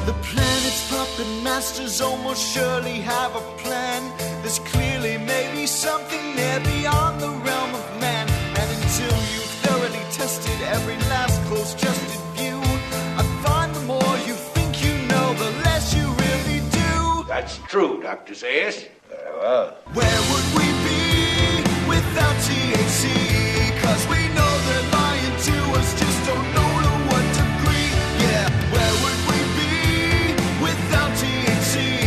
The planet's puppet masters almost surely have a plan. There's clearly maybe something there beyond the realm of man. And until you've thoroughly tested every last close-trusted view, I find the more you think you know, the less you really do. That's true, Dr. Zayas. Very well. Where would we be without THC? 'Cause we know they're lying to us, just don't know to what degree. Yeah, where would we be without THC?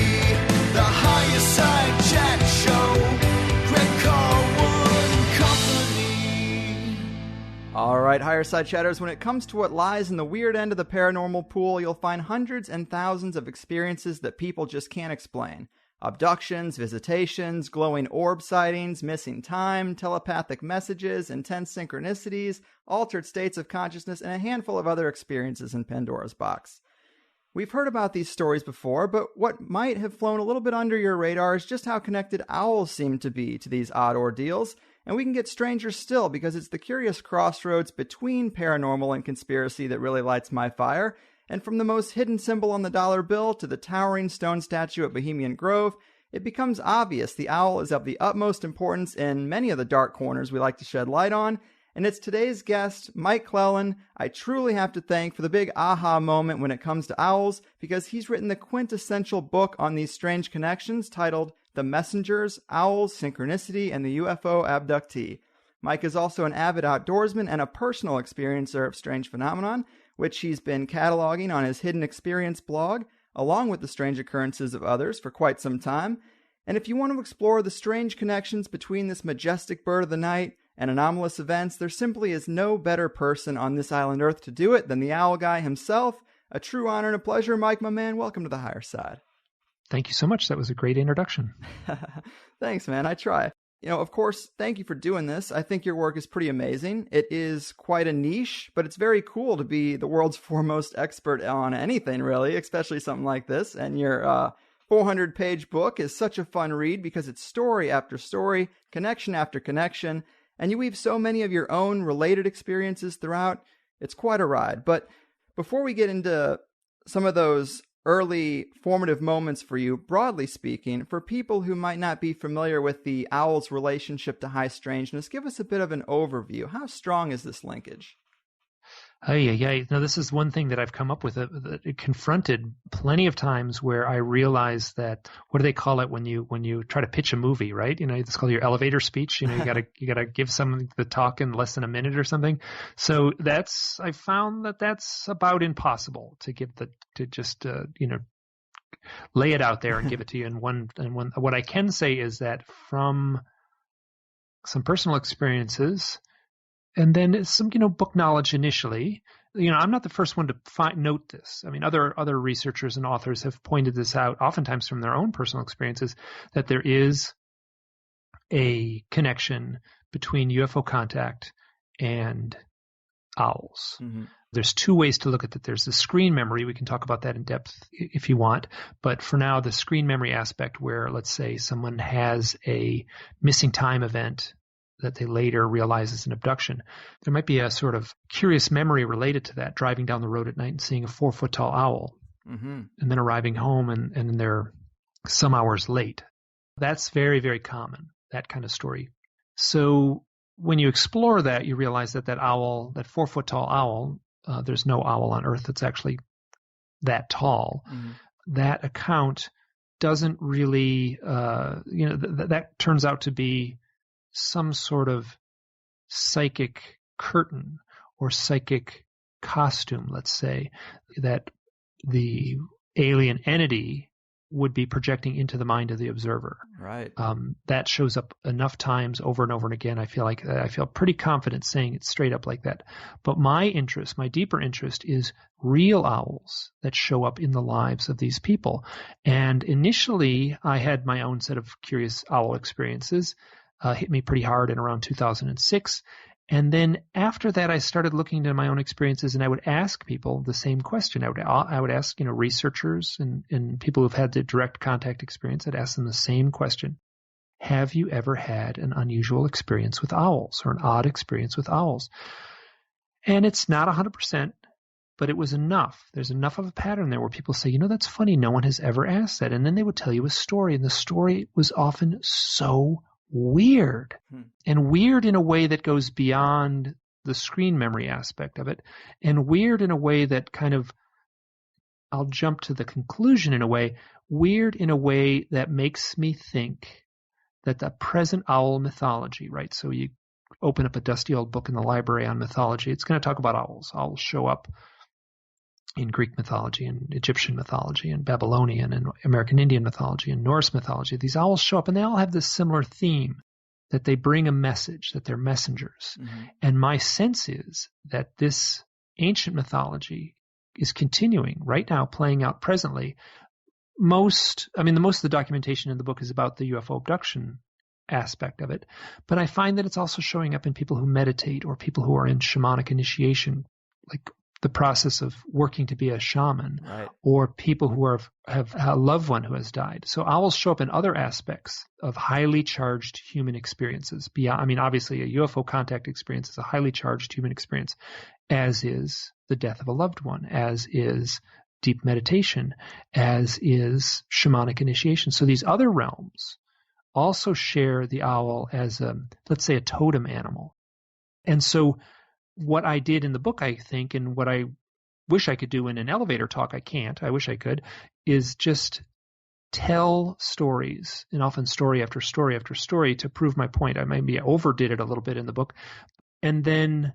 The Higherside Chat Show, Greg Carlwood and Company. All right, Higherside Chatters, when it comes to what lies in the weird end of the paranormal pool, you'll find hundreds and thousands of experiences that people just can't explain. Abductions, visitations, glowing orb sightings, missing time, telepathic messages, intense synchronicities, altered states of consciousness, and a handful of other experiences in Pandora's box. We've heard about these stories before, but what might have flown a little bit under your radar is just how connected owls seem to be to these odd ordeals, and we can get stranger still because it's the curious crossroads between paranormal and conspiracy that really lights my fire. And from the most hidden symbol on the dollar bill to the towering stone statue at Bohemian Grove, it becomes obvious the owl is of the utmost importance in many of the dark corners we like to shed light on. And it's today's guest, Mike Clelland, I truly have to thank for the big aha moment when it comes to owls, because he's written the quintessential book on these strange connections titled The Messengers, Owls, Synchronicity, and the UFO Abductee. Mike is also an avid outdoorsman and a personal experiencer of strange phenomenon, which he's been cataloging on his Hidden Experience blog, along with the strange occurrences of others for quite some time. And if you want to explore the strange connections between this majestic bird of the night and anomalous events, there simply is no better person on this island Earth to do it than the Owl Guy himself. A true honor and a pleasure, Mike, my man. Welcome to the Higher Side. Thank you so much. That was a great introduction. Thanks, man. I try. You know, of course, thank you for doing this. I think your work is pretty amazing. It is quite a niche, but it's very cool to be the world's foremost expert on anything, really, especially something like this. And your 400-page book is such a fun read because it's story after story, connection after connection, and you weave so many of your own related experiences throughout. It's quite a ride. But before we get into some of those early formative moments for you, broadly speaking, for people who might not be familiar with the owl's relationship to high strangeness, give us a bit of an overview. How strong is this linkage? Yeah. Now, this is one thing that I've come up with that it confronted plenty of times where I realized that, what do they call it when you try to pitch a movie, right? You know, it's called your elevator speech. You know, you gotta give someone the talk in less than a minute or something. So I found that that's about impossible to give lay it out there and give it to you in one. What I can say is that from some personal experiences, and then some, book knowledge initially. I'm not the first one to note this. I mean, other researchers and authors have pointed this out, oftentimes from their own personal experiences, that there is a connection between UFO contact and owls. Mm-hmm. There's two ways to look at that. There's the screen memory. We can talk about that in depth if you want. But for now, the screen memory aspect where, let's say, someone has a missing time event that they later realize is an abduction. There might be a sort of curious memory related to that, driving down the road at night and seeing a 4-foot-tall owl, mm-hmm. and then arriving home and they're some hours late. That's very, very common, that kind of story. So when you explore that, you realize that owl, that 4-foot-tall owl, there's no owl on Earth that's actually that tall. Mm-hmm. That account doesn't really, that turns out to be some sort of psychic curtain or psychic costume, let's say, that the alien entity would be projecting into the mind of the observer. Right. That shows up enough times over and over and again. I feel pretty confident saying it straight up like that. But my deeper interest is real owls that show up in the lives of these people. And initially, I had my own set of curious owl experiences. Hit me pretty hard in around 2006. And then after that, I started looking into my own experiences, and I would ask people the same question. I would ask, researchers and people who've had the direct contact experience. I'd ask them the same question. Have you ever had an unusual experience with owls or an odd experience with owls? And it's not 100%, but it was enough. There's enough of a pattern there where people say, that's funny, no one has ever asked that. And then they would tell you a story, and the story was often so weird, and weird in a way that goes beyond the screen memory aspect of it, and weird in a way that kind of, I'll jump to the conclusion in a way, weird in a way that makes me think that the present owl mythology, right? So you open up a dusty old book in the library on mythology, it's going to talk about owls. Owls show up in Greek mythology and Egyptian mythology and Babylonian and American Indian mythology and Norse mythology. These owls show up and they all have this similar theme, that they bring a message, that they're messengers. Mm-hmm. And my sense is that this ancient mythology is continuing right now, playing out presently. The most of the documentation in the book is about the UFO abduction aspect of it. But I find that it's also showing up in people who meditate or people who are in shamanic initiation, like the process of working to be a shaman, right, or people who have a loved one who has died. So owls show up in other aspects of highly charged human experiences. Beyond, obviously a UFO contact experience is a highly charged human experience, as is the death of a loved one, as is deep meditation, as is shamanic initiation. So these other realms also share the owl as let's say a totem animal. And so what I did in the book, I think, and what I wish I could do in an elevator talk, I can't, I wish I could, is just tell stories, and often story after story after story, to prove my point. I maybe overdid it a little bit in the book, and then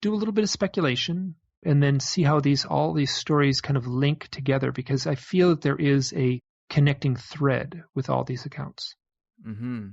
do a little bit of speculation, and then see how all these stories kind of link together, because I feel that there is a connecting thread with all these accounts. Mm-hmm.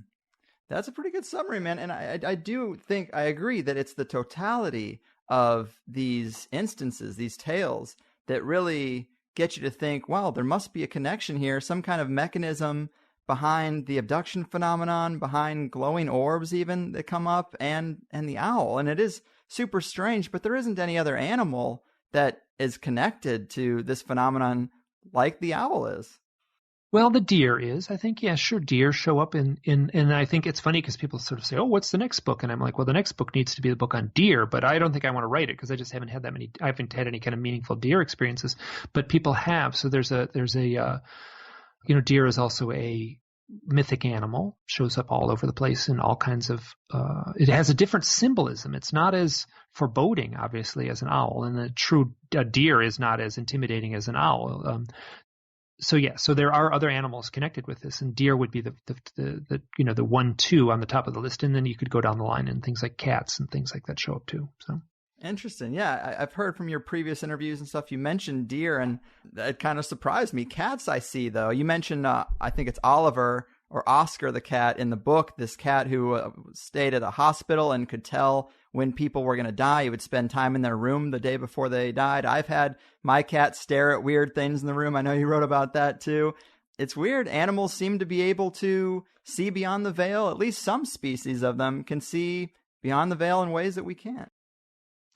That's a pretty good summary, man. And I do think I agree that it's the totality of these instances, these tales, that really get you to think, wow, there must be a connection here, some kind of mechanism behind the abduction phenomenon, behind glowing orbs even that come up, and the owl. And it is super strange, but there isn't any other animal that is connected to this phenomenon like the owl is. Well, the deer is, I think, yeah, sure. Deer show up and I think it's funny because people sort of say, oh, what's the next book? And I'm like, well, the next book needs to be the book on deer, but I don't think I want to write it because I just haven't had I haven't had any kind of meaningful deer experiences, but people have. So there's a deer is also a mythic animal, shows up all over the place in all kinds of, it has a different symbolism. It's not as foreboding, obviously, as an owl, and a deer is not as intimidating as an owl. So there are other animals connected with this, and deer would be the 1-2 on the top of the list, and then you could go down the line, and things like cats and things like that show up too. So interesting, yeah. I've heard from your previous interviews and stuff. You mentioned deer, and it kind of surprised me. Cats, I see though. You mentioned I think it's Oliver or Oscar the cat in the book. This cat who stayed at a hospital and could tell when people were going to die. He would spend time in their room the day before they died. I've had my cat stare at weird things in the room. I know you wrote about that too. It's weird. Animals seem to be able to see beyond the veil. At least some species of them can see beyond the veil in ways that we can't.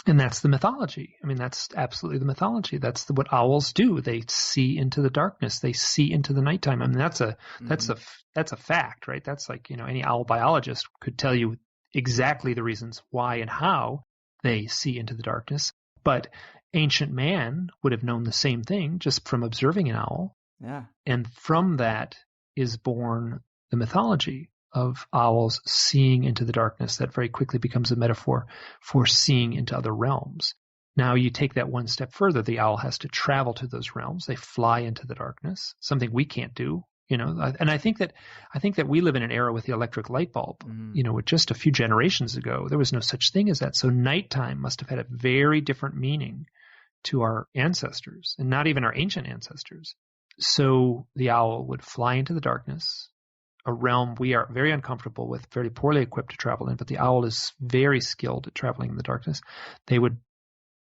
And that's the mythology. That's absolutely the mythology. That's what owls do. They see into the darkness. They see into the nighttime. That's a fact, right? That's like, any owl biologist could tell you exactly the reasons why and how they see into the darkness. But ancient man would have known the same thing just from observing an owl. Yeah. And from that is born the mythology of owls seeing into the darkness that very quickly becomes a metaphor for seeing into other realms. Now you take that one step further. The owl has to travel to those realms. They fly into the darkness, something we can't do. And I think that we live in an era with the electric light bulb. With just a few generations ago, there was no such thing as that. So nighttime must have had a very different meaning to our ancestors, and not even our ancient ancestors. So the owl would fly into the darkness, a realm we are very uncomfortable with, very poorly equipped to travel in, but the owl is very skilled at traveling in the darkness. They would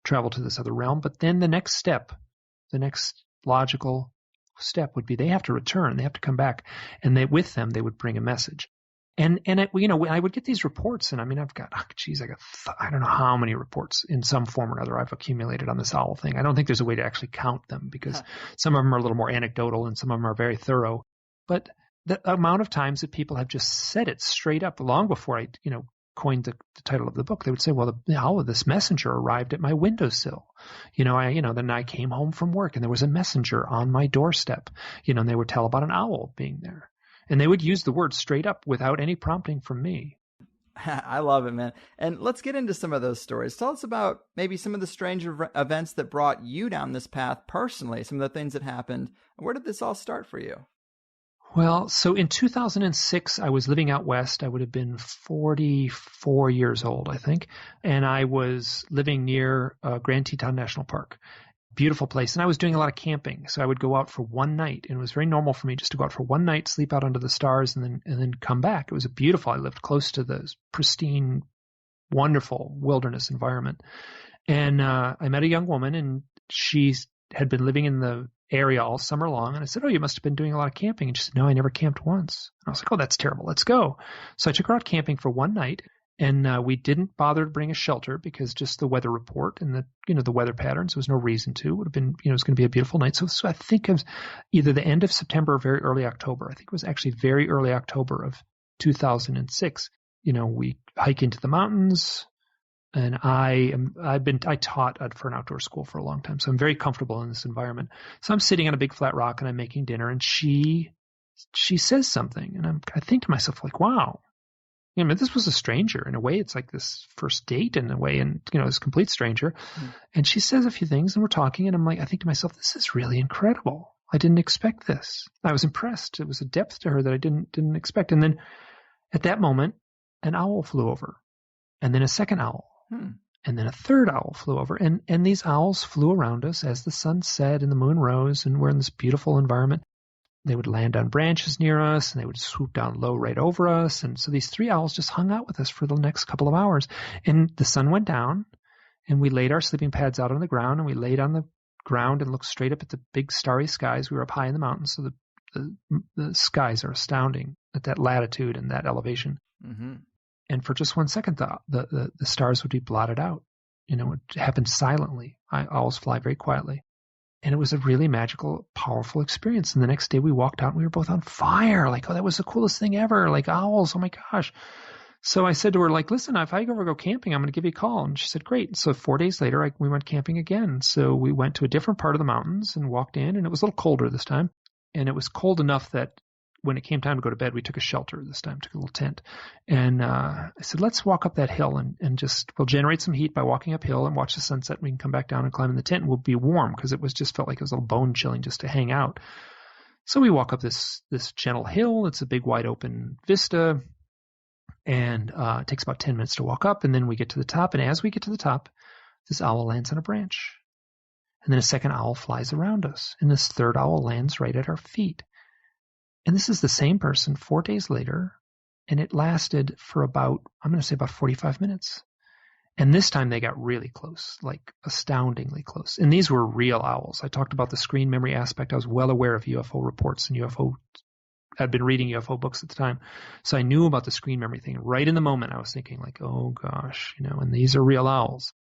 travel to this other realm, but then the next logical step would be they have to return, they have to come back, and with them they would bring a message. And I would get these reports, and I've got, I don't know how many reports in some form or another I've accumulated on this owl thing. I don't think there's a way to actually count them, because some of them are a little more anecdotal and some of them are very thorough. But the amount of times that people have just said it straight up long before I, coined the title of the book, they would say, well, this messenger arrived at my windowsill. Then I came home from work and there was a messenger on my doorstep, and they would tell about an owl being there. And they would use the word straight up without any prompting from me. I love it, man. And let's get into some of those stories. Tell us about maybe some of the strange events that brought you down this path personally, some of the things that happened. Where did this all start for you? Well, so in 2006, I was living out west. I would have been 44 years old, I think. And I was living near Grand Teton National Park. Beautiful place. And I was doing a lot of camping. So I would go out for one night, and it was very normal for me just to go out for one night, sleep out under the stars, and then come back. It was beautiful. I lived close to the pristine, wonderful wilderness environment. And I met a young woman, and she had been living in the area all summer long. And I said, oh, you must have been doing a lot of camping. And she said, no, I never camped once. And I was like, oh, that's terrible. Let's go. So I took her out camping for one night. And we didn't bother to bring a shelter because just the weather report and the weather patterns, there was no reason to. It would have been, it was going to be a beautiful night. So I think it was either the end of September or very early October. I think it was actually very early October of 2006. We hike into the mountains, and I taught for an outdoor school for a long time. So I'm very comfortable in this environment. So I'm sitting on a big flat rock and I'm making dinner, and she says something, and I think to myself, like, wow. This was a stranger. In a way, it's like this first date in a way, and, it's a complete stranger. Mm. And she says a few things, and we're talking, and I think to myself, this is really incredible. I didn't expect this. I was impressed. It was a depth to her that I didn't expect. And then at that moment, an owl flew over, and then a second owl, and then a third owl flew over. And these owls flew around us as the sun set and the moon rose, and we're in this beautiful environment. They would land on branches near us, and they would swoop down low right over us. And so these three owls just hung out with us for the next couple of hours. And the sun went down, and we laid our sleeping pads out on the ground, and we laid on the ground and looked straight up at the big starry skies. We were up high in the mountains, so the skies are astounding at that latitude and that elevation. Mm-hmm. And for just 1 second, the stars would be blotted out. It happened silently. Owls fly very quietly. And it was a really magical, powerful experience. And the next day we walked out and we were both on fire. Like, oh, that was the coolest thing ever. Like, owls, oh my gosh. So I said to her, like, listen, if I ever go camping, I'm going to give you a call. And she said, great. So 4 days later, we went camping again. So we went to a different part of the mountains and walked in, and it was a little colder this time. And it was cold enough that when it came time to go to bed, we took a shelter this time, took a little tent. And I said, let's walk up that hill and we'll generate some heat by walking uphill and watch the sunset. And we can come back down and climb in the tent, and we'll be warm, because it felt like it was a little bone chilling just to hang out. So we walk up this gentle hill. It's a big wide open vista, and it takes about 10 minutes to walk up. And then we get to the top. And as we get to the top, this owl lands on a branch. And then a second owl flies around us. And this third owl lands right at our feet. And this is the same person 4 days later, and it lasted for about 45 minutes. And this time they got really close, like astoundingly close. And these were real owls. I talked about the screen memory aspect. I was well aware of UFO reports and I'd been reading UFO books at the time. So I knew about the screen memory thing. Right in the moment, I was thinking like, oh gosh, and these are real owls.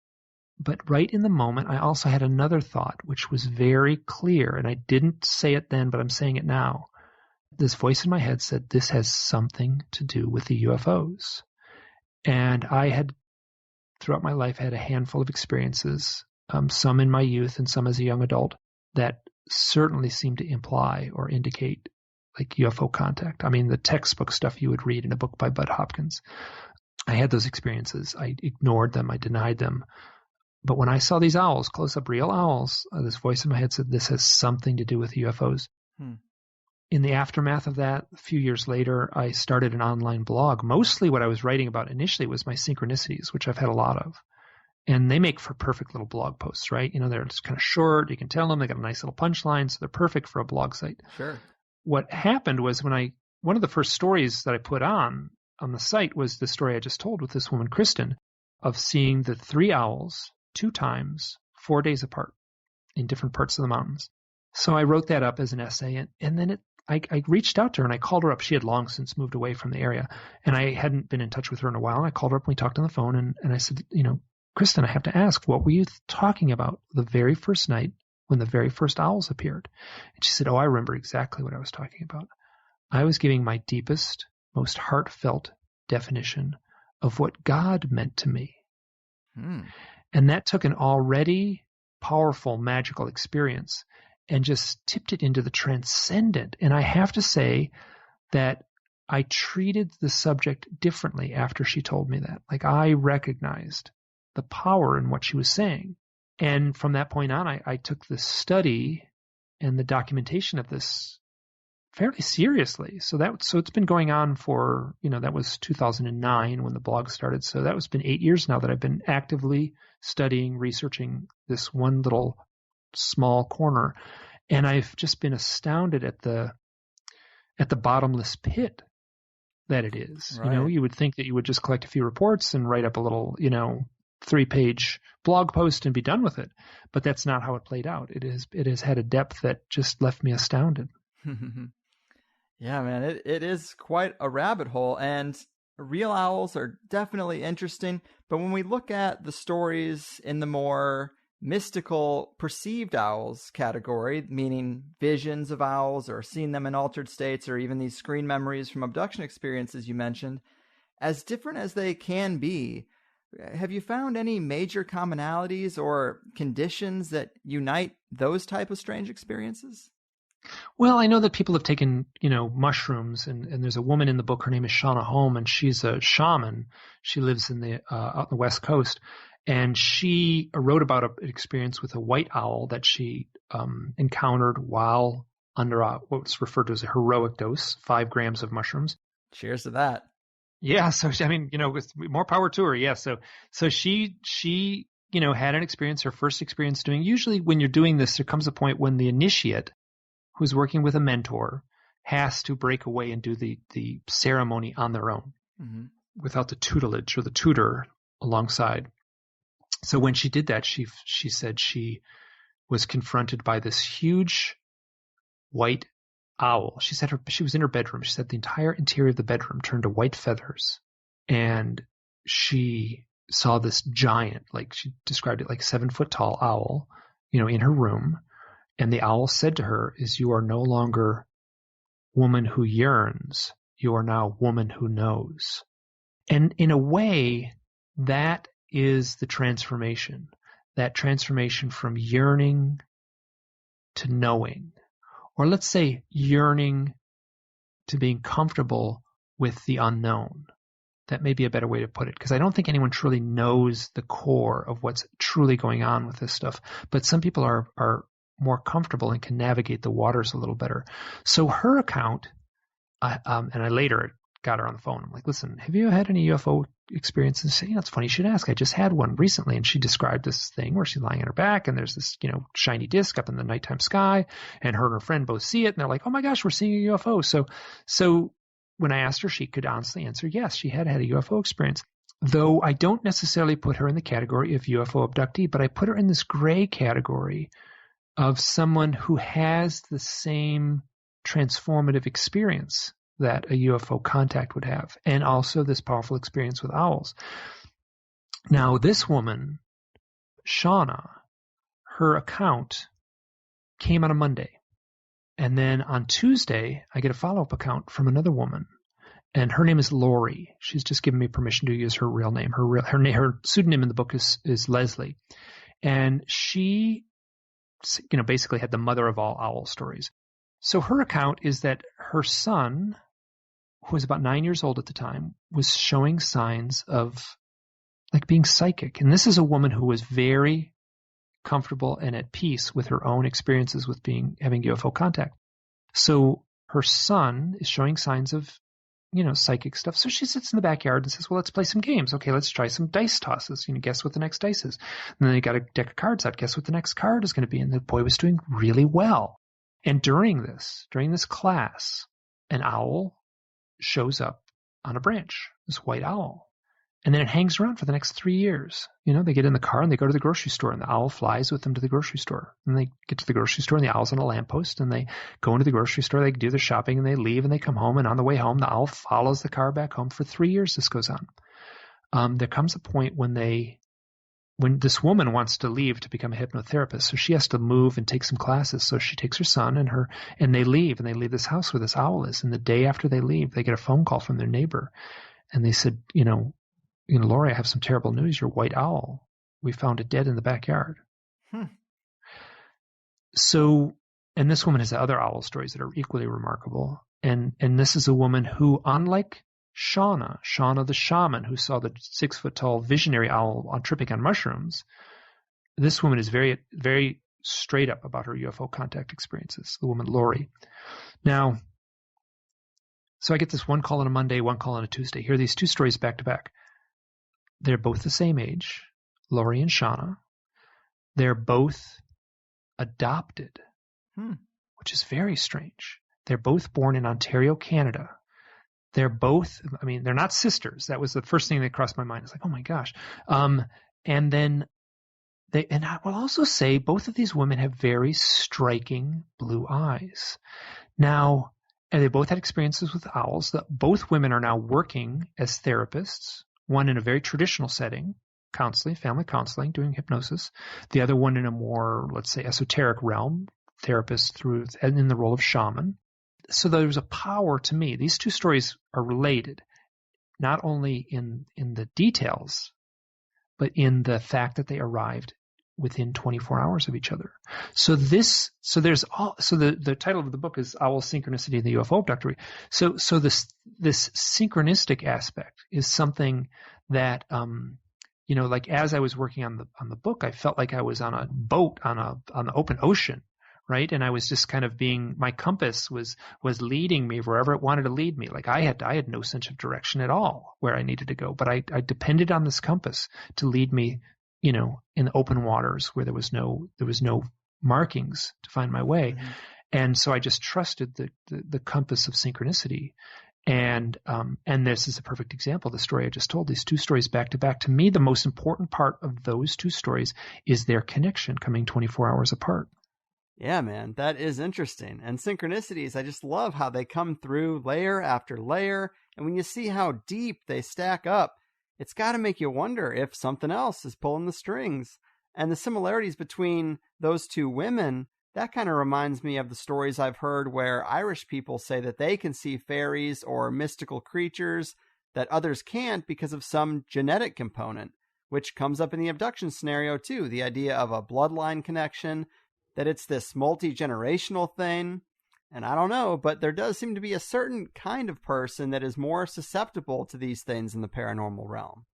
But right in the moment, I also had another thought, which was very clear. And I didn't say it then, but I'm saying it now. This voice in my head said, this has something to do with the UFOs. And I had, throughout my life, had a handful of experiences, some in my youth and some as a young adult, that certainly seemed to imply or indicate like UFO contact. I mean, the textbook stuff you would read in a book by Bud Hopkins. I had those experiences. I ignored them. I denied them. But when I saw these owls, close up real owls, this voice in my head said, this has something to do with UFOs. In the aftermath of that, a few years later, I started an online blog. Mostly what I was writing about initially was my synchronicities, which I've had a lot of. And they make for perfect little blog posts, right? They're just kind of short. You can tell them. They got a nice little punchline, so they're perfect for a blog site. Sure. What happened was one of the first stories that I put on the site was the story I just told with this woman, Kristen, of seeing the three owls 2 times, 4 days apart in different parts of the mountains. So I wrote that up as an essay, and then I reached out to her and I called her up. She had long since moved away from the area, and I hadn't been in touch with her in a while. And I called her up and we talked on the phone, and I said, Kristen, I have to ask, what were you talking about the very first night when the very first owls appeared? And she said, oh, I remember exactly what I was talking about. I was giving my deepest, most heartfelt definition of what God meant to me. Hmm. And that took an already powerful, magical experience and just tipped it into the transcendent. And I have to say that I treated the subject differently after she told me that. Like, I recognized the power in what she was saying. And from that point on, I took the study and the documentation of this fairly seriously. So it's been going on for, that was 2009 when the blog started. So that was been 8 years now that I've been actively studying, researching this one little small corner. And I've just been astounded at the bottomless pit that it is. Right. You would think that you would just collect a few reports and write up a little, 3-page blog post and be done with it. But that's not how it played out. It has had a depth that just left me astounded. Yeah, man, it is quite a rabbit hole, and real owls are definitely interesting. But when we look at the stories in the more mystical perceived owls category, meaning visions of owls or seeing them in altered states or even these screen memories from abduction experiences you mentioned, as different as they can be, have you found any major commonalities or conditions that unite those type of strange experiences? Well, I know that people have taken, mushrooms, and there's a woman in the book, her name is Shauna Holm, and she's a shaman. She lives out on the West Coast, and she wrote about an experience with a white owl that she encountered while under what's referred to as a heroic dose, 5 grams of mushrooms. Cheers to that. Yeah, so with more power to her. Yeah, so she had an experience, her first experience doing. Usually, when you're doing this, there comes a point when the initiate, who's working with a mentor, has to break away and do the ceremony on their own, without the tutelage or the tutor alongside. So when she did that, she said she was confronted by this huge white owl. She said she was in her bedroom. She said the entire interior of the bedroom turned to white feathers, and she saw this giant, like she described it, like 7-foot tall owl, in her room. And the owl said to her, "You are no longer woman who yearns. You are now woman who knows." And in a way, that is the transformation. That transformation from yearning to knowing. Or let's say yearning to being comfortable with the unknown. That may be a better way to put it, because I don't think anyone truly knows the core of what's truly going on with this stuff. But some people are more comfortable and can navigate the waters a little better. So her account, and I later got her on the phone. I'm like, "Listen, have you had any UFO experiences?" She said, "It's funny you should ask. I just had one recently." And she described this thing where she's lying on her back and there's this, shiny disc up in the nighttime sky, and her and her friend both see it. And they're like, "Oh my gosh, we're seeing a UFO." So when I asked her, she could honestly answer, yes, she had a UFO experience. Though I don't necessarily put her in the category of UFO abductee, but I put her in this gray category of someone who has the same transformative experience that a UFO contact would have, and also this powerful experience with owls. Now, this woman, Shauna, her account came on a Monday. And then on Tuesday, I get a follow-up account from another woman, and her name is Lori. She's just given me permission to use her real name. Her pseudonym in the book is Leslie. And she basically had the mother of all owl stories. So her account is that her son, who was about 9 years old at the time, was showing signs of like being psychic. And this is a woman who was very comfortable and at peace with her own experiences with having UFO contact. So her son is showing signs of, psychic stuff. So she sits in the backyard and says, "Well, let's play some games. Okay, let's try some dice tosses. Guess what the next dice is." And then they got a deck of cards out. Guess what the next card is going to be? And the boy was doing really well. And during this class, an owl shows up on a branch, this white owl. And then it hangs around for the next 3 years. They get in the car and they go to the grocery store, and the owl flies with them to the grocery store. And they get to the grocery store, and the owl's on a lamppost, and they go into the grocery store, they do their shopping, and they leave, and they come home. And on the way home, the owl follows the car back home. For 3 years, this goes on. There comes a point when this woman wants to leave to become a hypnotherapist, so she has to move and take some classes. So she takes her son and they leave this house where this owl is. And the day after they leave, they get a phone call from their neighbor, and they said, Lori, I have some terrible news. Your white owl, we found it dead in the backyard. So, and this woman has other owl stories that are equally remarkable. And this is a woman who, unlike Shauna the shaman, who saw the 6-foot-tall visionary owl tripping on mushrooms, this woman is very, very straight up about her UFO contact experiences, the woman Lori. Now, so I get this one call on a Monday, one call on a Tuesday. Here are these two stories back to back. They're both the same age, Lori and Shauna. They're both adopted, which is very strange. They're both born in Ontario, Canada. They're both, they're not sisters. That was the first thing that crossed my mind. It's like, oh my gosh. And then I will also say both of these women have very striking blue eyes. Now, and they both had experiences with owls. Both women are now working as therapists, one in a very traditional setting, counseling, family counseling, doing hypnosis. The other one in a more, let's say, esoteric realm, therapist in the role of shaman. So there's a power to me. These two stories are related, not only in the details, but in the fact that they arrived within 24 hours of each other. So the title of the book is Owl Synchronicity and the UFO Abductor. So this synchronistic aspect is something that, like as I was working on the book, I felt like I was on a boat on the open ocean. Right. And I was just kind of my compass was leading me wherever it wanted to lead me. Like I had no sense of direction at all where I needed to go, but I depended on this compass to lead me, in the open waters where there was no markings to find my way. Mm-hmm. And so I just trusted the compass of synchronicity. And this is a perfect example. The story I just told, these two stories back to back. To me, the most important part of those two stories is their connection coming 24 hours apart. Yeah, man, that is interesting. And synchronicities, I just love how they come through layer after layer. And when you see how deep they stack up, it's got to make you wonder if something else is pulling the strings. And the similarities between those two women, that kind of reminds me of the stories I've heard where Irish people say that they can see fairies or mystical creatures that others can't because of some genetic component, which comes up in the abduction scenario too. The idea of a bloodline connection, that it's this multi-generational thing. And I don't know, but there does seem to be a certain kind of person that is more susceptible to these things in the paranormal realm.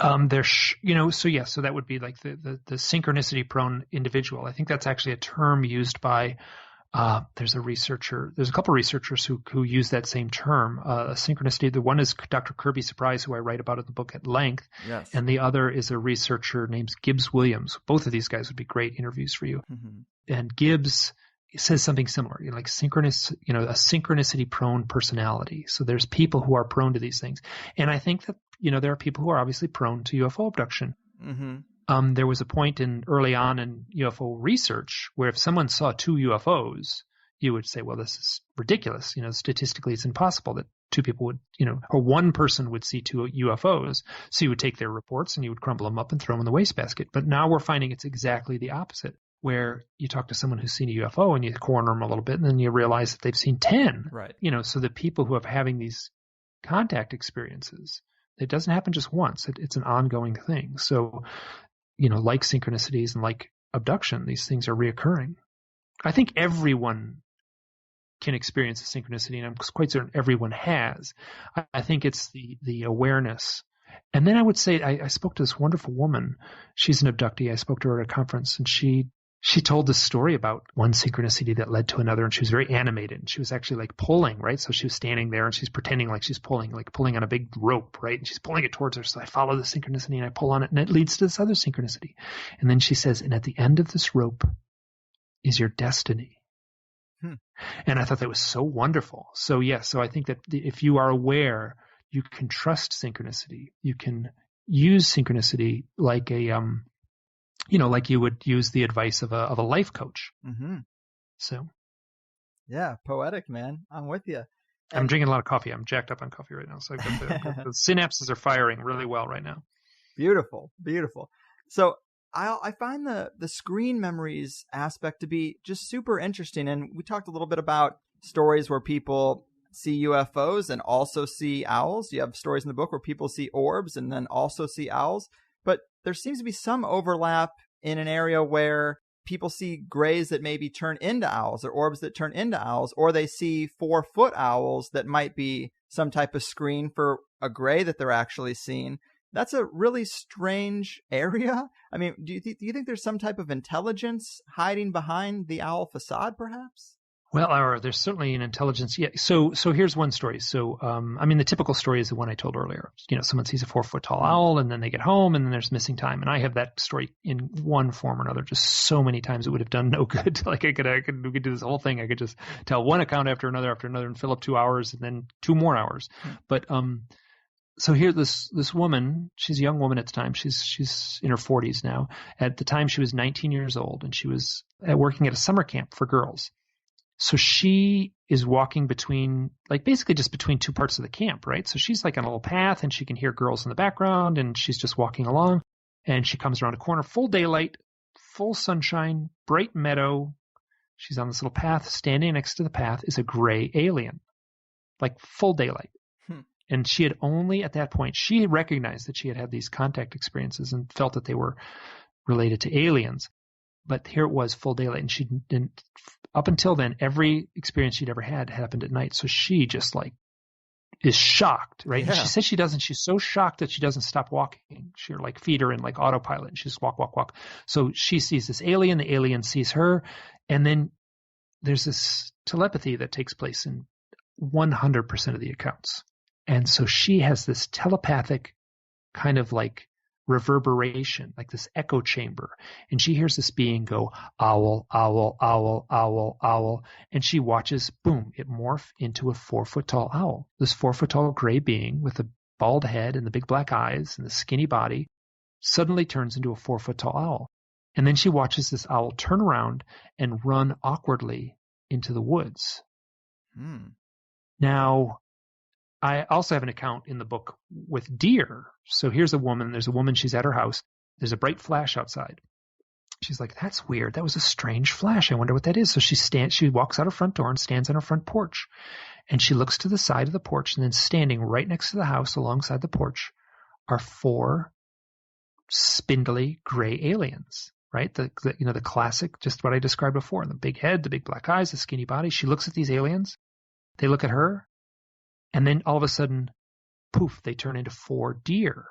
So that would be like the synchronicity prone individual. I think that's actually a term used by, there's a couple of researchers who use that same term, synchronicity. The one is Dr. Kirby Surprise, who I write about in the book at length. Yes. And the other is a researcher named Gibbs Williams. Both of these guys would be great interviews for you. Mm-hmm. And Gibbs says something similar, like a synchronicity prone personality. So there's people who are prone to these things. And I think that, there are people who are obviously prone to UFO abduction. Mm-hmm. There was a point early on in UFO research where if someone saw two UFOs, you would say, well, this is ridiculous. Statistically, it's impossible that two people would, or one person would see two UFOs. So you would take their reports and you would crumble them up and throw them in the wastebasket. But now we're finding it's exactly the opposite, where you talk to someone who's seen a UFO and you corner them a little bit and then you realize that they've seen 10. Right. So the people who are having these contact experiences, it doesn't happen just once. It's an ongoing thing. So, like synchronicities and like abduction, these things are reoccurring. I think everyone can experience a synchronicity, and I'm quite certain everyone has. I think it's the awareness. And then I would say I spoke to this wonderful woman. She's an abductee. I spoke to her at a conference, and she told this story about one synchronicity that led to another, and she was very animated. And she was actually like pulling, right? So she was standing there and she's pretending like she's pulling on a big rope, right? And she's pulling it towards her. So I follow the synchronicity and I pull on it, and it leads to this other synchronicity. And then she says, and at the end of this rope is your destiny. And I thought that was so wonderful. So I think that if you are aware, you can trust synchronicity. You can use synchronicity like like you would use the advice of a life coach. Mm-hmm. So, yeah, poetic, man. I'm with you. I'm drinking a lot of coffee. I'm jacked up on coffee right now, so the synapses are firing really well right now. Beautiful, beautiful. So I find the screen memories aspect to be just super interesting, and we talked a little bit about stories where people see UFOs and also see owls. You have stories in the book where people see orbs and then also see owls. But there seems to be some overlap in an area where people see grays that maybe turn into owls or orbs that turn into owls, or they see 4-foot owls that might be some type of screen for a gray that they're actually seeing. That's a really strange area. I mean, do you think there's some type of intelligence hiding behind the owl facade, perhaps? Well, or there's certainly an intelligence. Yeah. So here's one story. So, I mean, the typical story is the one I told earlier. You know, someone sees a 4-foot tall owl and then they get home and then there's missing time. And I have that story in one form or another, just so many times it would have done no good. Like we could do this whole thing. I could just tell one account after another and fill up 2 hours and then 2 more hours. But, so here, this woman, she's a young woman at the time. She's in her 40s now. At the time, she was 19 years old and she was working at a summer camp for girls. So she is walking between, like basically just between 2 parts of the camp, right? So she's like on a little path and she can hear girls in the background and she's just walking along and she comes around a corner, full daylight, full sunshine, bright meadow. She's on this little path. Standing next to the path is a gray alien, like full daylight. And she had only at that point, she recognized that she had these contact experiences and felt that they were related to aliens. But here it was full daylight. And she didn't, up until then, every experience she'd ever had happened at night. So she just like is shocked, right? Yeah. And she says she doesn't, she's so shocked that she doesn't stop walking. She like feed her in like autopilot and she just walk. So she sees this alien, the alien sees her. And then there's this telepathy that takes place in 100% of the accounts. And so she has this telepathic kind of like reverberation, like this echo chamber. And she hears this being go, owl, owl, owl, owl, owl. And she watches, boom, it morph into a 4-foot tall owl. This 4-foot tall gray being with a bald head and the big black eyes and the skinny body suddenly turns into a 4-foot tall owl. And then she watches this owl turn around and run awkwardly into the woods. Now, I also have an account in the book with deer. So here's a woman. There's a woman. She's at her house. There's a bright flash outside. She's like, that's weird. That was a strange flash. I wonder what that is. So she walks out her front door and stands on her front porch. And she looks to the side of the porch. And then standing right next to the house alongside the porch are 4 spindly gray aliens, right? The classic, just what I described before. The big head, the big black eyes, the skinny body. She looks at these aliens. They look at her. And then all of a sudden, poof, they turn into 4 deer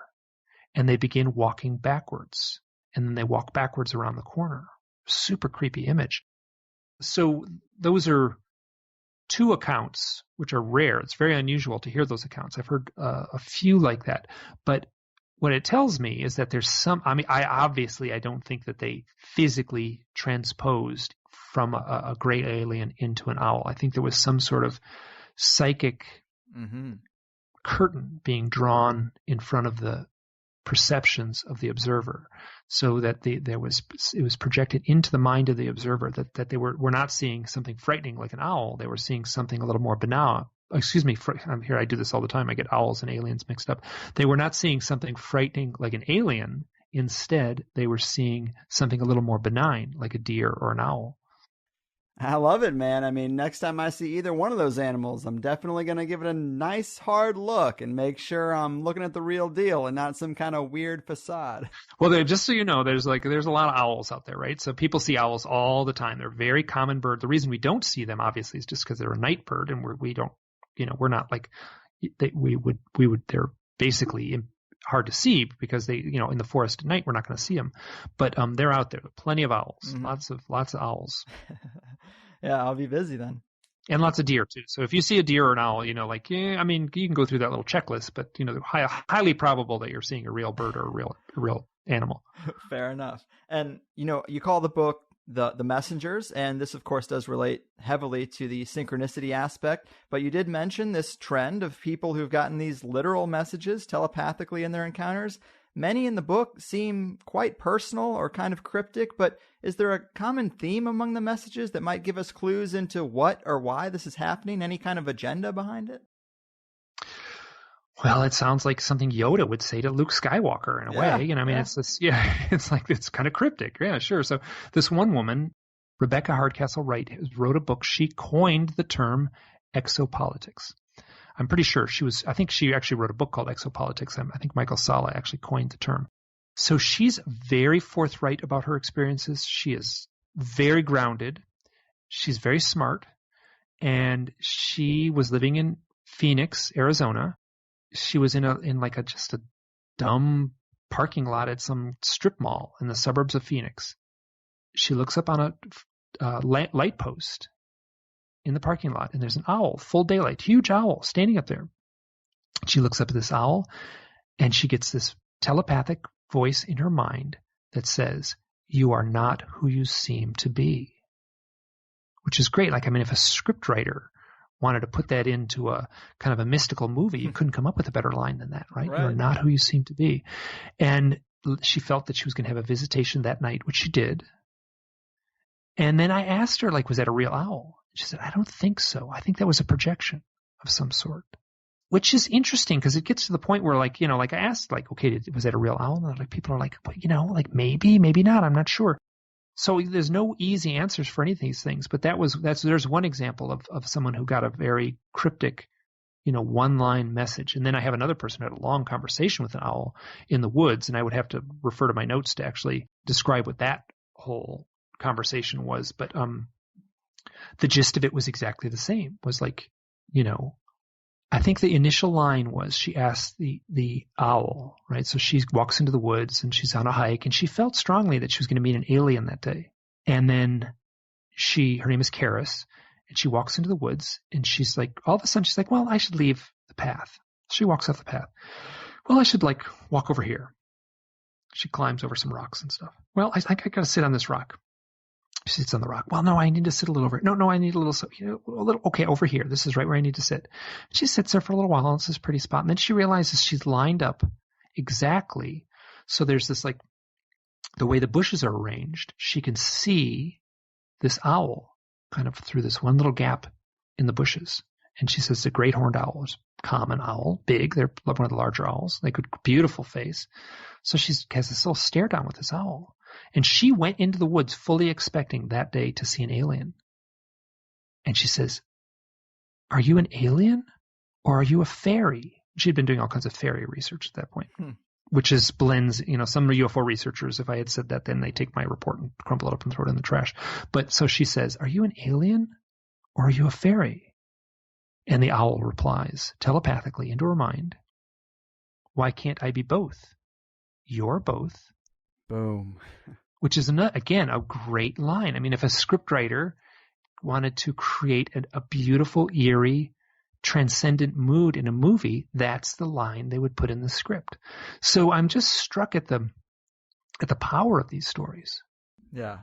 and they begin walking backwards. And then they walk backwards around the corner. Super creepy image. So those are 2 accounts, which are rare. It's very unusual to hear those accounts. I've heard a few like that. But what it tells me is that there's I don't think that they physically transposed from a gray alien into an owl. I think there was some sort of psychic curtain being drawn in front of the perceptions of the observer, so that it was projected into the mind of the observer that they were not seeing something frightening like an owl. They were seeing something a little more banal. Excuse me, I'm here. I do this all the time. I get owls and aliens mixed up. They were not seeing something frightening like an alien. Instead, they were seeing something a little more benign like a deer or an owl. I love it, man. I mean, next time I see either one of those animals, I'm definitely going to give it a nice hard look and make sure I'm looking at the real deal and not some kind of weird facade. Well, just so you know, there's a lot of owls out there, right? So people see owls all the time. They're a very common bird. The reason we don't see them, obviously, is just because they're a night bird, and we don't, we're not like they're basically hard to see because they, in the forest at night, we're not going to see them, but they're out there. Plenty of owls, lots of owls. Yeah, I'll be busy then. And lots of deer too. So if you see a deer or an owl, you can go through that little checklist, but highly probable that you're seeing a real bird or a real animal. Fair enough. And you call the book the Messengers, and this of course does relate heavily to the synchronicity aspect, but you did mention this trend of people who've gotten these literal messages telepathically in their encounters. Many in the book seem quite personal or kind of cryptic, but is there a common theme among the messages that might give us clues into what or why this is happening? Any kind of agenda behind it? Well, it sounds like something Yoda would say to Luke Skywalker in a way. It's this, it's kind of cryptic. Yeah, sure. So this one woman, Rebecca Hardcastle Wright, wrote a book. She coined the term exopolitics. I'm pretty sure I think she actually wrote a book called Exopolitics. I think Michael Salla actually coined the term. So she's very forthright about her experiences. She is very grounded. She's very smart. And she was living in Phoenix, Arizona. She was in just a dumb parking lot at some strip mall in the suburbs of Phoenix. She looks up on a light post in the parking lot, and there's an owl, full daylight, huge owl standing up there. She looks up at this owl, and she gets this telepathic voice in her mind that says, "You are not who you seem to be," which is great. If a scriptwriter wanted to put that into a kind of a mystical movie, you couldn't come up with a better line than that, right? You are not who you seem to be. And she felt that she was going to have a visitation that night, which she did. And then I asked her, was that a real owl? She said, "I don't think so. I think that was a projection of some sort," which is interesting because it gets to the point where I asked, okay, was that a real owl? And people are maybe, maybe not. I'm not sure. So there's no easy answers for any of these things, but there's one example of someone who got a very cryptic, one-line message. And then I have another person who had a long conversation with an owl in the woods, and I would have to refer to my notes to actually describe what that whole conversation was. But the gist of it was exactly the same. Was I think the initial line was she asked the owl, right? So she walks into the woods and she's on a hike, and she felt strongly that she was going to meet an alien that day. And then her name is Karis, and she walks into the woods, and she's all of a sudden she's well, I should leave the path. She walks off the path. Well, I should walk over here. She climbs over some rocks and stuff. Well, I think I got to sit on this rock. She sits on the rock. Well, no, I need to sit a little over. No, I need a little, okay, over here. This is right where I need to sit. She sits there for a little while, and it's this pretty spot. And then she realizes she's lined up exactly. So there's this, the way the bushes are arranged, she can see this owl kind of through this one little gap in the bushes. And she says the great horned owl is common owl, big. They're one of the larger owls. Beautiful face. So she has this little stare down with this owl. And she went into the woods fully expecting that day to see an alien. And she says, "Are you an alien or are you a fairy?" She'd been doing all kinds of fairy research at that point, which blends, some UFO researchers, if I had said that, then they take my report and crumple it up and throw it in the trash. But so she says, "Are you an alien or are you a fairy?" And the owl replies telepathically into her mind, "Why can't I be both? You're both." Boom. Which is, again, a great line. If a scriptwriter wanted to create a beautiful, eerie, transcendent mood in a movie, that's the line they would put in the script. So I'm just struck at the power of these stories. Yeah.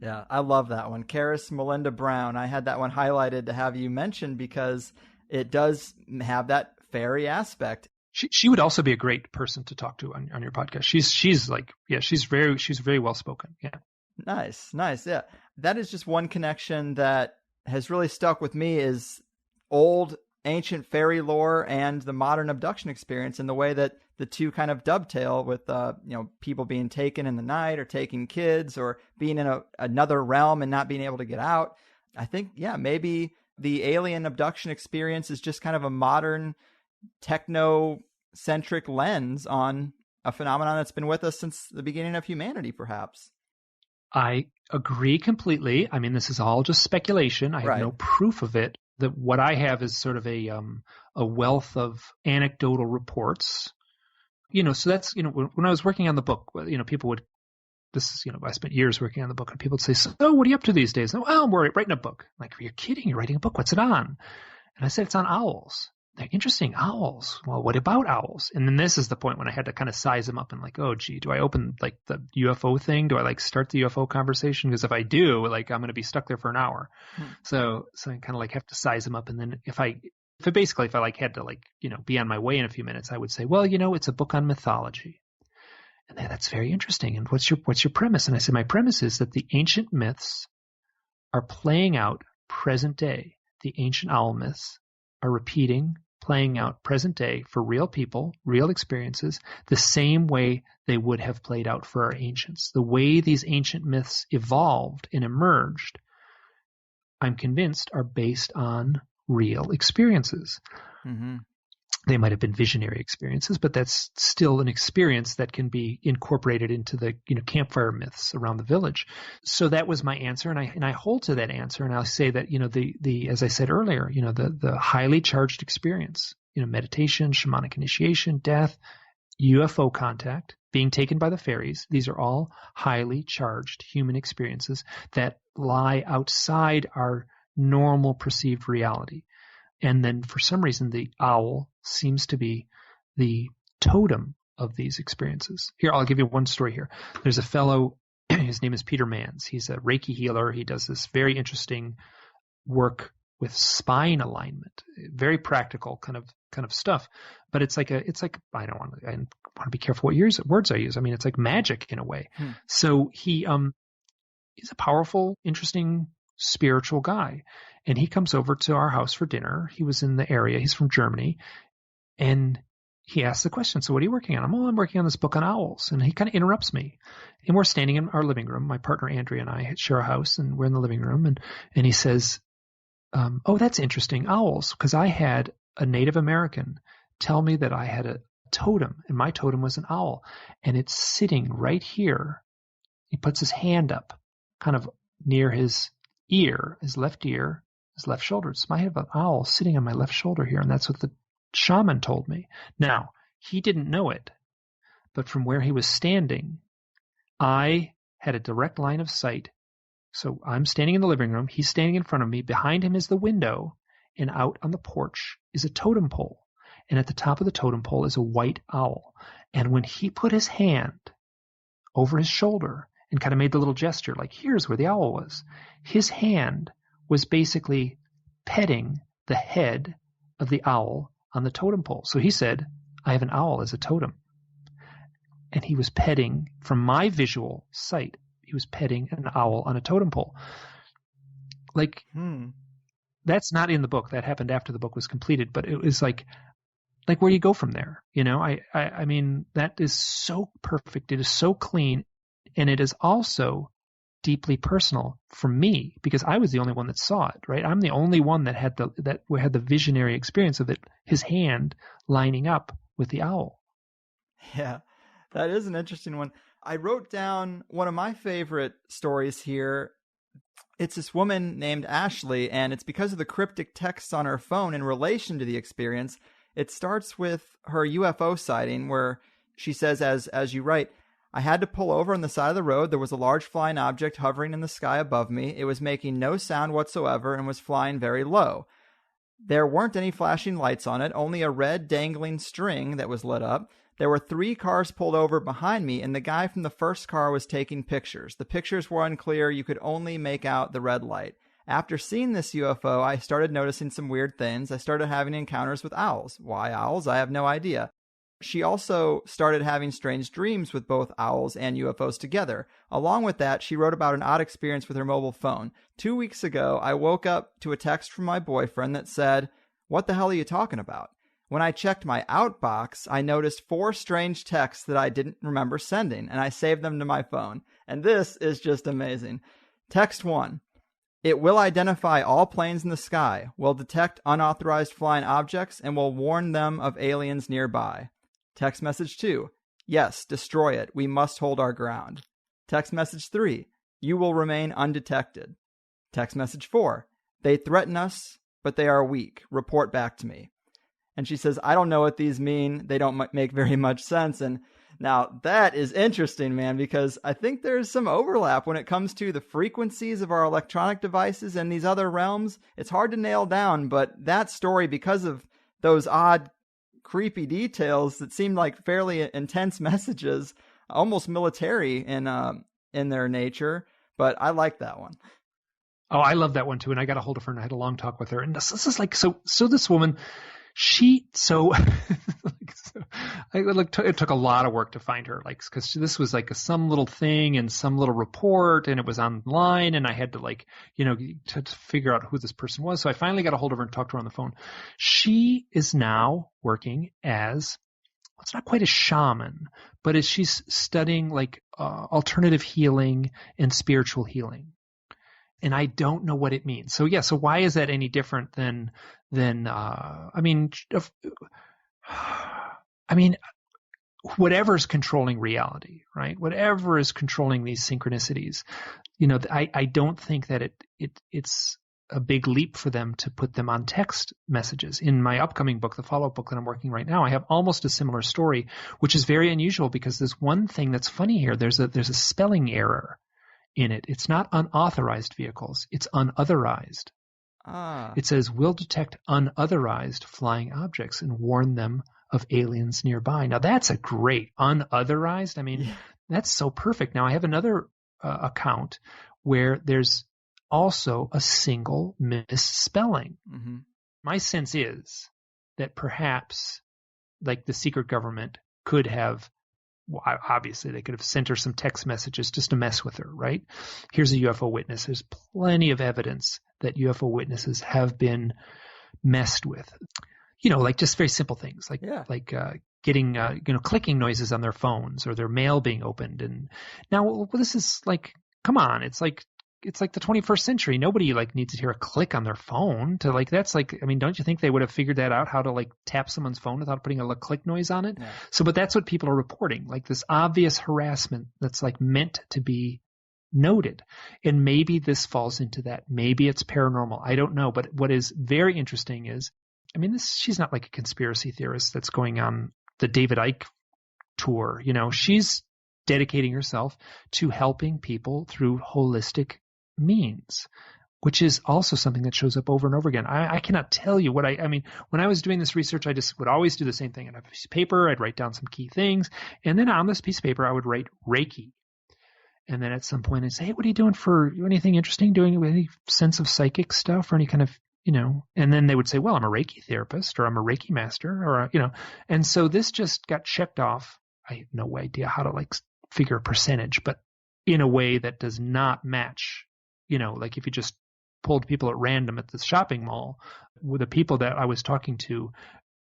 Yeah, I love that one. Karis Melinda Brown. I had that one highlighted to have you mention because it does have that fairy aspect. She would also be a great person to talk to on your podcast. She's very well spoken. Yeah. Nice. Yeah. That is just one connection that has really stuck with me is old ancient fairy lore and the modern abduction experience, and the way that the two kind of dovetail with, people being taken in the night or taking kids or being in another realm and not being able to get out. I think, maybe the alien abduction experience is just kind of a modern techno-centric lens on a phenomenon that's been with us since the beginning of humanity, perhaps. I agree completely. This is all just speculation. I have no proof of it. What I have is sort of a wealth of anecdotal reports. So that's, when I was working on the book, people would, I spent years working on the book, and people would say, "So what are you up to these days?" "Well, I'm writing a book." I'm "Are you kidding? You're writing a book? What's it on?" And I said, "It's on owls." They're interesting. Owls. Well, what about owls? And then this is the point when I had to kind of size them up and oh, gee, do I open the UFO thing? Do I start the UFO conversation? Because if I do, I'm going to be stuck there for an hour. So I kind of have to size them up. And then if I had to be on my way in a few minutes, I would say, well, it's a book on mythology. And that's very interesting. And what's your premise? And I said, my premise is that the ancient myths are playing out present day. The ancient owl myths are playing out present day for real people, real experiences, the same way they would have played out for our ancients. The way these ancient myths evolved and emerged, I'm convinced, are based on real experiences. Mm-hmm. They might have been visionary experiences, but that's still an experience that can be incorporated into the campfire myths around the village. So that was my answer, and I hold to that answer, and I'll say that the as I said earlier, the highly charged experience, meditation, shamanic initiation, death, UFO contact, being taken by the fairies, these are all highly charged human experiences that lie outside our normal perceived reality. And then for some reason, the owl seems to be the totem of these experiences. Here, I'll give you one story here. There's a fellow, his name is Peter Manns. He's a Reiki healer. He does this very interesting work with spine alignment, very practical kind of stuff. But it's like I want to be careful what words I use. I mean, it's like magic in a way. So he's a powerful, interesting, spiritual guy. And he comes over to our house for dinner. He was in the area. He's from Germany. And he asks the question, so what are you working on? I'm working on this book on owls. And he kind of interrupts me. And we're standing in our living room. My partner, Andrea, and I share a house, and we're in the living room. And he says, oh, that's interesting, owls. Because I had a Native American tell me that I had a totem, and my totem was an owl. And it's sitting right here. He puts his hand up, kind of near his ear, his left ear, his left shoulder. So I have an owl sitting on my left shoulder here, and that's what the shaman told me. Now, he didn't know it, but from where he was standing, I had a direct line of sight. So I'm standing in the living room. He's standing in front of me. Behind him is the window, and out on the porch is a totem pole. And at the top of the totem pole is a white owl. And when he put his hand over his shoulder and kind of made the little gesture, like, here's where the owl was, his hand was basically petting the head of the owl on the totem pole. So he said, I have an owl as a totem. And he was petting, from my visual sight, he was petting an owl on a totem pole. Like, that's not in the book. That happened after the book was completed. But it was like where do you go from there? I mean, that is so perfect. It is so clean. And it is also deeply personal for me, because I was the only one that saw it, right? I'm the only one that had the visionary experience of it, his hand lining up with the owl. Yeah, that is an interesting one. I wrote down one of my favorite stories here. It's this woman named Ashley, and it's because of the cryptic texts on her phone in relation to the experience. It starts with her UFO sighting, where she says, as you write, I had to pull over on the side of the road. There was a large flying object hovering in the sky above me. It was making no sound whatsoever and was flying very low. There weren't any flashing lights on it, only a red dangling string that was lit up. There were 3 cars pulled over behind me, and the guy from the first car was taking pictures. The pictures were unclear. You could only make out the red light. After seeing this UFO, I started noticing some weird things. I started having encounters with owls. Why owls? I have no idea. She also started having strange dreams with both owls and UFOs together. Along with that, she wrote about an odd experience with her mobile phone. 2 weeks ago, I woke up to a text from my boyfriend that said, "What the hell are you talking about?" When I checked my outbox, I noticed 4 strange texts that I didn't remember sending, and I saved them to my phone. And this is just amazing. Text 1. It will identify all planes in the sky, will detect unauthorized flying objects, and will warn them of aliens nearby. Text message 2. Yes, destroy it. We must hold our ground. Text message 3. You will remain undetected. Text message 4. They threaten us, but they are weak. Report back to me. And she says, I don't know what these mean. They don't make very much sense. And now that is interesting, man, because I think there's some overlap when it comes to the frequencies of our electronic devices and these other realms. It's hard to nail down, but that story, because of those odd, creepy details that seemed like fairly intense messages, almost military in their nature, but I like that one. Oh, I love that one too. And I got a hold of her and I had a long talk with her. And this is like, so this woman, it took a lot of work to find her, like, because this was like some little thing and some little report, and it was online, and I had to to figure out who this person was. So I finally got a hold of her and talked to her on the phone. She is now working as, it's not quite a shaman, but she's studying like alternative healing and spiritual healing. And I don't know what it means. So yeah, so why is that any different than whatever's controlling reality, right? Whatever is controlling these synchronicities, I don't think that it's a big leap for them to put them on text messages. In my upcoming book, the follow-up book that I'm working right now, I have almost a similar story, which is very unusual because there's one thing that's funny here. There's a spelling error in it. It's not unauthorized vehicles. It's unotherized. It says, will detect unotherized flying objects and warn them of aliens nearby. Now that's a great unotherized. I mean, that's so perfect. Now I have another account where there's also a single misspelling. Mm-hmm. My sense is that perhaps like the secret government could have, obviously they could have sent her some text messages just to mess with her, right? Here's a UFO witness. There's plenty of evidence that UFO witnesses have been messed with. Like just very simple things like getting clicking noises on their phones or their mail being opened. And now this is like, come on, it's like the 21st century. Nobody needs to hear a click on their phone to that's don't you think they would have figured that out, how to tap someone's phone without putting a click noise on it? Yeah. So, but that's what people are reporting, this obvious harassment that's meant to be noted. And maybe this falls into that. Maybe it's paranormal. I don't know. But what is very interesting is, she's not like a conspiracy theorist that's going on the David Icke tour. She's dedicating herself to helping people through holistic means, which is also something that shows up over and over again. I cannot tell you what when I was doing this research, I just would always do the same thing. I'd have a piece of paper, I'd write down some key things, and then on this piece of paper, I would write Reiki. And then at some point I'd say, hey, what are you doing for anything interesting, doing any sense of psychic stuff or any kind of, and then they would say, well, I'm a Reiki therapist or I'm a Reiki master or, and so this just got checked off. I have no idea how to figure a percentage, but in a way that does not match, if you just pulled people at random at the shopping mall, the people that I was talking to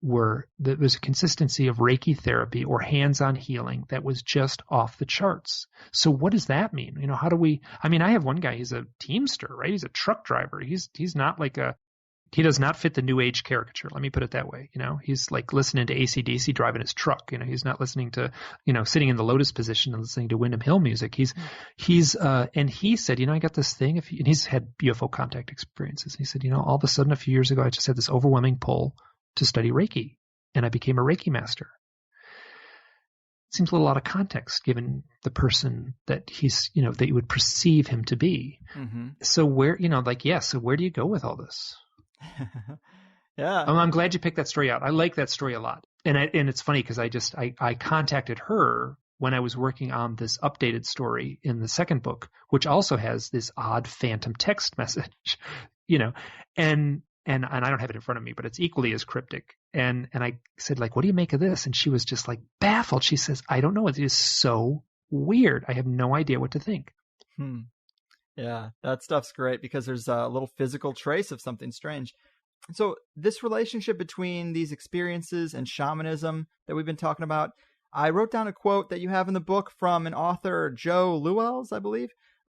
there was a consistency of Reiki therapy or hands-on healing that was just off the charts. So what does that mean? How do we, I have one guy, he's a teamster, right? He's a truck driver. He's not he does not fit the new age caricature. Let me put it that way. He's listening to AC/DC driving his truck. He's not listening to, sitting in the lotus position and listening to Wyndham Hill music. And he said, I got this thing. And he's had UFO contact experiences. He said, all of a sudden a few years ago, I just had this overwhelming pull to study Reiki and I became a Reiki master. It seems a little out of context given the person that he's, that you would perceive him to be. Mm-hmm. So where, so where do you go with all this? Yeah. I'm glad you picked that story out. I like that story a lot. And it's funny because I contacted her when I was working on this updated story in the second book, which also has this odd phantom text message, and I don't have it in front of me, but it's equally as cryptic. And I said, what do you make of this? And she was just baffled. She says, I don't know. It is so weird. I have no idea what to think. Yeah, that stuff's great because there's a little physical trace of something strange. So this relationship between these experiences and shamanism that we've been talking about, I wrote down a quote that you have in the book from an author, Joe Lewells, I believe.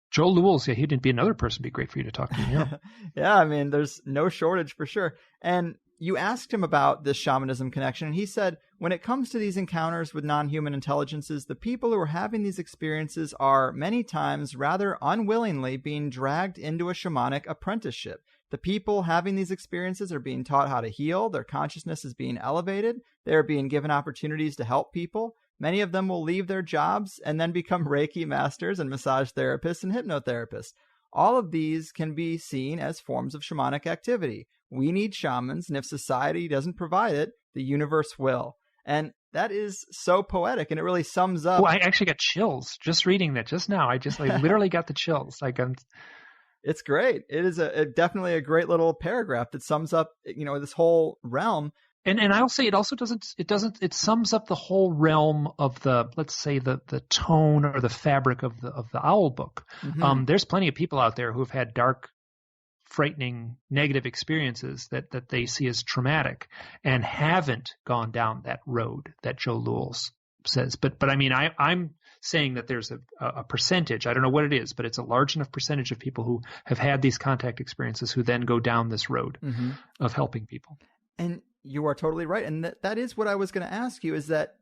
Joe Lewells, yeah, he'd be another person who'd be great for you to talk to. Yeah, yeah, there's no shortage for sure. And you asked him about this shamanism connection, and he said, when it comes to these encounters with non-human intelligences, the people who are having these experiences are many times rather unwillingly being dragged into a shamanic apprenticeship. The people having these experiences are being taught how to heal. Their consciousness is being elevated. They are being given opportunities to help people. Many of them will leave their jobs and then become Reiki masters and massage therapists and hypnotherapists. All of these can be seen as forms of shamanic activity. We need shamans, and if society doesn't provide it, the universe will. And that is so poetic, and it really sums up. Oh, I actually got chills just reading that just now. I literally got the chills. It's great. It is definitely a great little paragraph that sums up, this whole realm. And I'll say it sums up the whole realm of let's say the tone or the fabric of the Owl book. Mm-hmm. There's plenty of people out there who have had dark, frightening, negative experiences that they see as traumatic and haven't gone down that road that Joe Lewells says. But I'm saying that there's a percentage, I don't know what it is, but it's a large enough percentage of people who have had these contact experiences who then go down this road of helping people. And you are totally right. And that is what I was going to ask you, is that,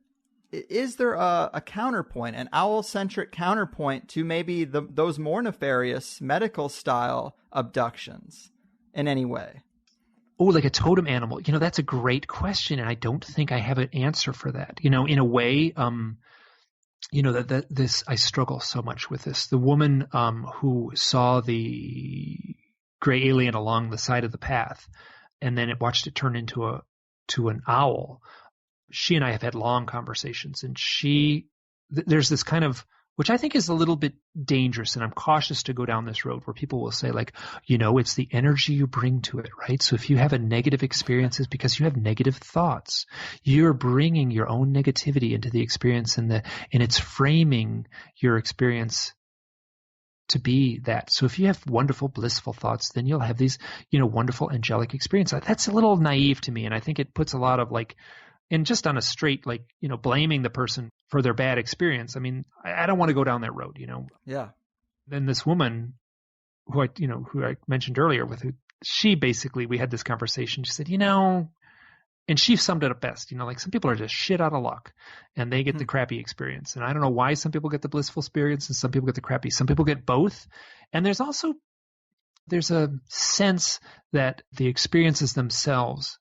is there a counterpoint, an owl-centric counterpoint to maybe those more nefarious medical-style abductions in any way? Oh, like a totem animal. That's a great question, and I don't think I have an answer for that. In a way, this, I struggle so much with this. The woman who saw the gray alien along the side of the path, and then watched it turn into an owl. She and I have had long conversations, and there's this kind of, which I think is a little bit dangerous, and I'm cautious to go down this road where people will say, like, it's the energy you bring to it, right? So if you have a negative experience, it's because you have negative thoughts. You're bringing your own negativity into the experience, and it's framing your experience to be that. So if you have wonderful, blissful thoughts, then you'll have these, wonderful angelic experiences. That's a little naive to me, and I think it puts a lot of, like, and just on a straight, like, blaming the person for their bad experience. I mean, I don't want to go down that road, Yeah. Then this woman who I mentioned earlier, she basically, we had this conversation. She said, and she summed it up best, like, some people are just shit out of luck and they get the crappy experience. And I don't know why some people get the blissful experience and some people get the crappy. Some people get both. And there's a sense that the experiences themselves,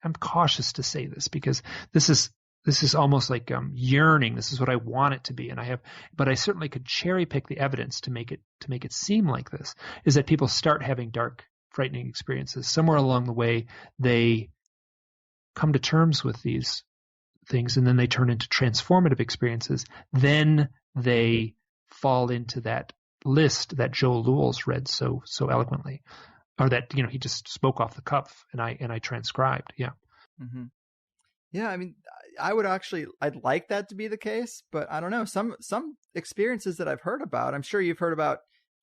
I'm cautious to say this because this is almost like yearning. This is what I want it to be, but I certainly could cherry pick the evidence to make it seem like this. Is that people start having dark, frightening experiences somewhere along the way? They come to terms with these things, and then they turn into transformative experiences. Then they fall into that list that Joel Lewell's read so eloquently. Or that, he just spoke off the cuff and I transcribed. Yeah. Mm-hmm. Yeah. I mean, I'd like that to be the case, but I don't know. Some experiences that I've heard about, I'm sure you've heard about,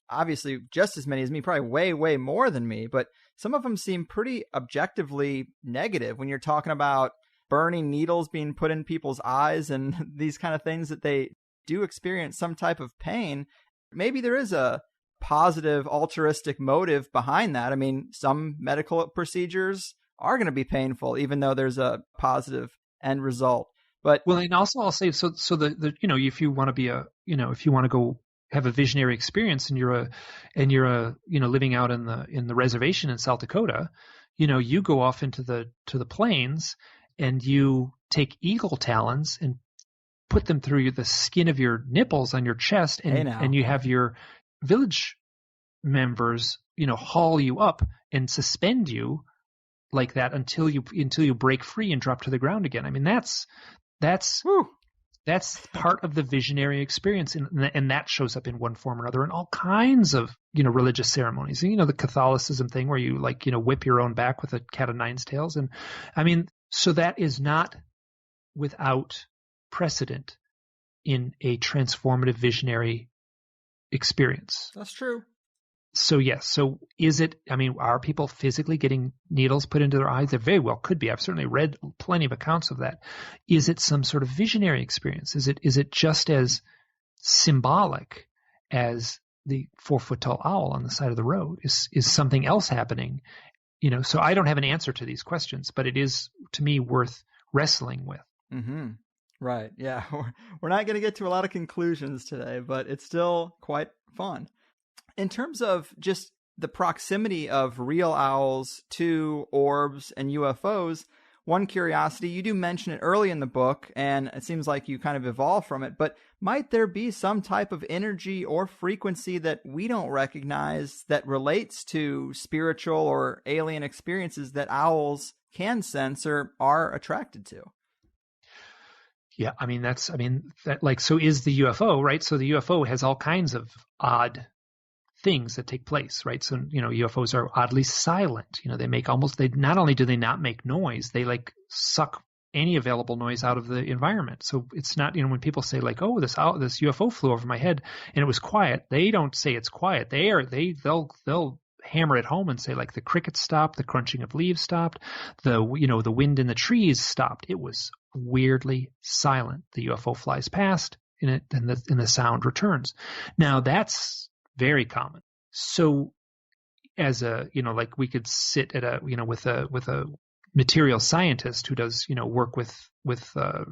obviously just as many as me, probably way, way more than me, but some of them seem pretty objectively negative when you're talking about burning needles being put in people's eyes and these kind of things, that they do experience some type of pain. Maybe there is a positive altruistic motive behind that. I mean, some medical procedures are going to be painful, even though there's a positive end result. But and also I'll say, so the if you want to if you want to go have a visionary experience and you're living out in the reservation in South Dakota, you go off into the plains and you take eagle talons and put them through the skin of your nipples on your chest, and you have your village members, haul you up and suspend you like that until you break free and drop to the ground again. I mean, that's part of the visionary experience, and that shows up in one form or another in all kinds of religious ceremonies. The Catholicism thing where you whip your own back with a cat of nine tails, and I mean, so that is not without precedent in a transformative visionary experience. That's true. So yes. So is it, are people physically getting needles put into their eyes? There very well could be. I've certainly read plenty of accounts of that. Is it some sort of visionary experience? Is it just as symbolic as the 4-foot tall owl on the side of the road? Is something else happening? So I don't have an answer to these questions, but it is, to me, worth wrestling with. Mm-hmm. Right. Yeah. We're not going to get to a lot of conclusions today, but it's still quite fun. In terms of just the proximity of real owls to orbs and UFOs, one curiosity, you do mention it early in the book, and it seems like you kind of evolve from it, but might there be some type of energy or frequency that we don't recognize that relates to spiritual or alien experiences that owls can sense or are attracted to? Yeah, so is the UFO, right? So the UFO has all kinds of odd things that take place, right? So, UFOs are oddly silent. They not only do they not make noise, they suck any available noise out of the environment. So it's not, when people say oh, this UFO flew over my head and it was quiet, they don't say it's quiet. They'll hammer it home and say the crickets stopped, the crunching of leaves stopped, the wind in the trees stopped. It was weirdly silent. The UFO flies past, in it, and the sound returns. Now that's very common. So as like we could sit at with a material scientist who does, work with